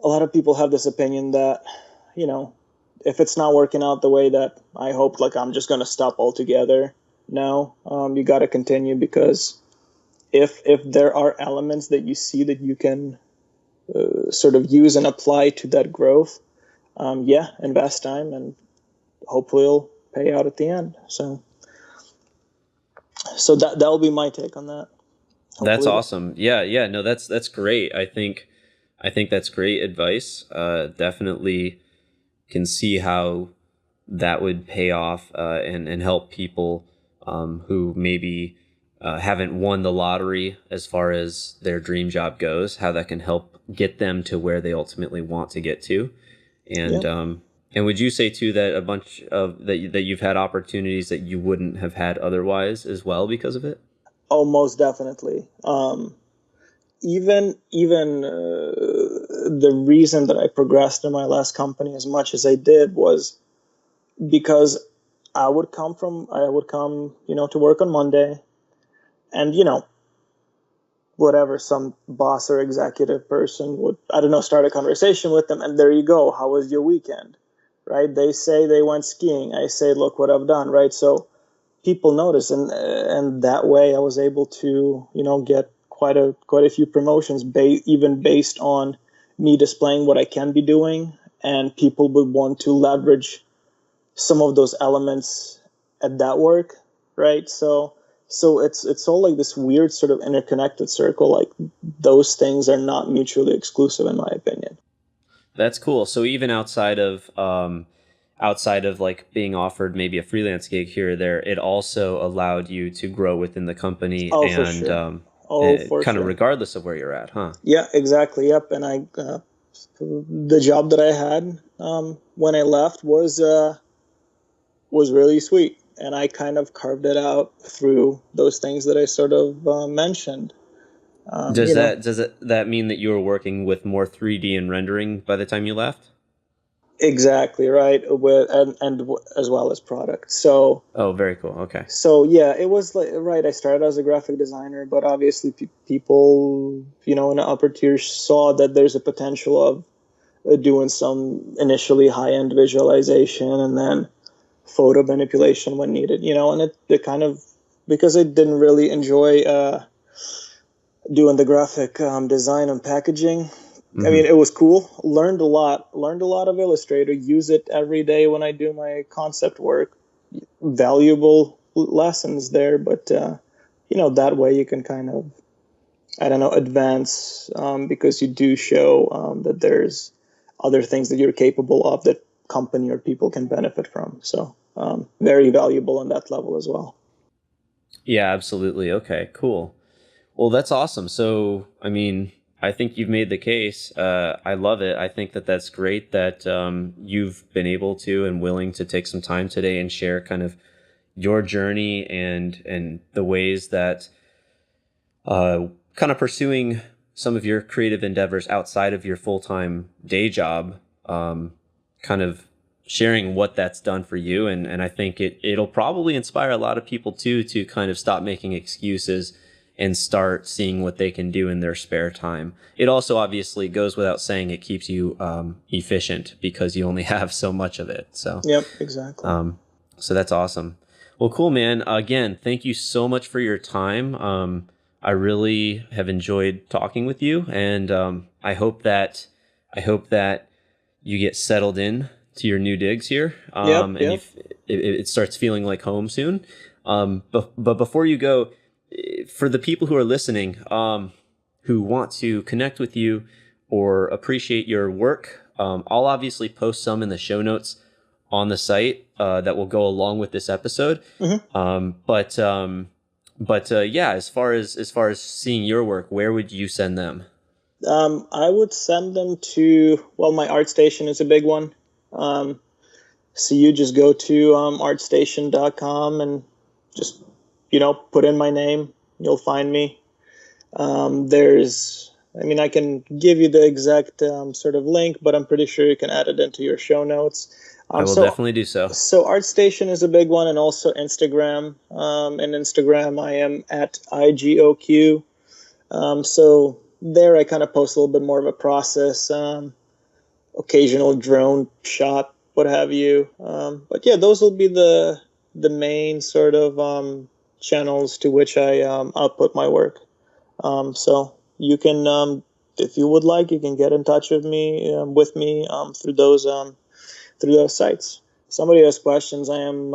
a lot of people have this opinion that, if it's not working out the way that I hoped, like I'm just going to stop altogether. No, you got to continue because if there are elements that you see that you can sort of use and apply to that growth, invest time and hopefully it'll pay out at the end. So that'll be my take on that. Hopefully. That's awesome. Yeah. No, that's great. I think that's great advice. Definitely can see how that would pay off, and help people who maybe haven't won the lottery as far as their dream job goes, how that can help get them to where they ultimately want to get to. And and would you say too that a bunch of that you've had opportunities that you wouldn't have had otherwise as well because of it? Oh, most definitely. Even the reason that I progressed in my last company as much as I did was because I would come, to work on Monday, and whatever, some boss or executive person would, I don't know, start a conversation with them, and there you go. How was your weekend? Right? They say they went skiing. I say, look what I've done. Right? So people notice, and that way I was able to get quite a few promotions, even based on me displaying what I can be doing, and people would want to leverage some of those elements at that work, right? So it's all like this weird sort of interconnected circle. Like, those things are not mutually exclusive, in my opinion. That's cool. So even outside of like being offered maybe a freelance gig here or there, it also allowed you to grow within the company Oh, for and sure. Oh, for kind of sure. regardless of where you're at, huh? Yeah, exactly. Yep. And the job that I had when I left was really sweet, and I kind of carved it out through those things that I sort of mentioned. Does that mean that you were working with more 3D and rendering by the time you left? Exactly right, with and as well as product. So Oh, very cool. Okay. yeah, it was like, right. I started as a graphic designer, but obviously people in the upper tier saw that there's a potential of doing some initially high end visualization and then photo manipulation when needed. And it kind of, because I didn't really enjoy doing the graphic design and packaging. I mean, it was cool. Learned a lot of Illustrator. Use it every day when I do my concept work. Valuable lessons there, but that way you can kind of, I don't know, advance, because you do show that there's other things that you're capable of that company or people can benefit from. So very valuable on that level as well. Yeah, absolutely. Okay, cool. Well, that's awesome. So, I mean, I think you've made the case. I love it. I think that that's great that you've been able to and willing to take some time today and share kind of your journey and the ways that kind of pursuing some of your creative endeavors outside of your full-time day job, kind of sharing what that's done for you. And I think it'll probably inspire a lot of people too, to kind of stop making excuses and start seeing what they can do in their spare time. It also obviously goes without saying, it keeps you efficient because you only have so much of it. So, yep, exactly. So that's awesome. Well, cool, man. Again, thank you so much for your time. I really have enjoyed talking with you, and I hope that you get settled in to your new digs here, and Yep. it starts feeling like home soon. But before you go, for the people who are listening, who want to connect with you or appreciate your work, I'll obviously post some in the show notes on the site that will go along with this episode. Yeah, as far as seeing your work, where would you send them? I would send them to, well, my ArtStation is a big one. So you just go to artstation.com and just, put in my name. You'll find me. I can give you the exact sort of link, but I'm pretty sure you can add it into your show notes. I will definitely do so. So ArtStation is a big one, and also Instagram. And Instagram, I am at IGOQ. So there I kind of post a little bit more of a process, occasional drone shot, what have you. But yeah, those will be the main sort of channels to which I output my work. So you can, if you would like, you can get in touch with me through those sites. If somebody has questions, I am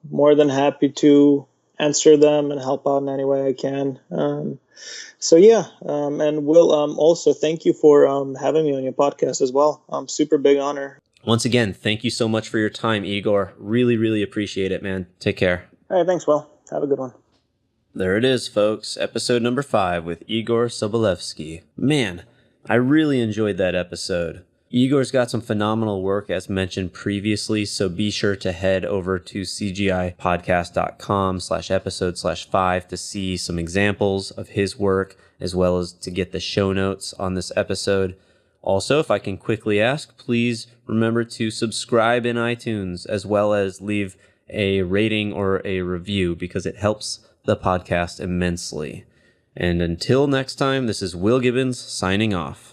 more than happy to answer them and help out in any way I can. So yeah, and Will, also thank you for having me on your podcast as well. Super big honor. Once again, thank you so much for your time, Igor. Really, really appreciate it, man. Take care. All right, thanks, Will. Have a good one. There it is, folks. Episode number 5 with Igor Sobolevsky. Man, I really enjoyed that episode. Igor's got some phenomenal work as mentioned previously, so be sure to head over to cgipodcast.com/episode/5 to see some examples of his work, as well as to get the show notes on this episode. Also, if I can quickly ask, please remember to subscribe in iTunes, as well as leave a rating or a review, because it helps the podcast immensely. And until next time, this is Will Gibbons signing off.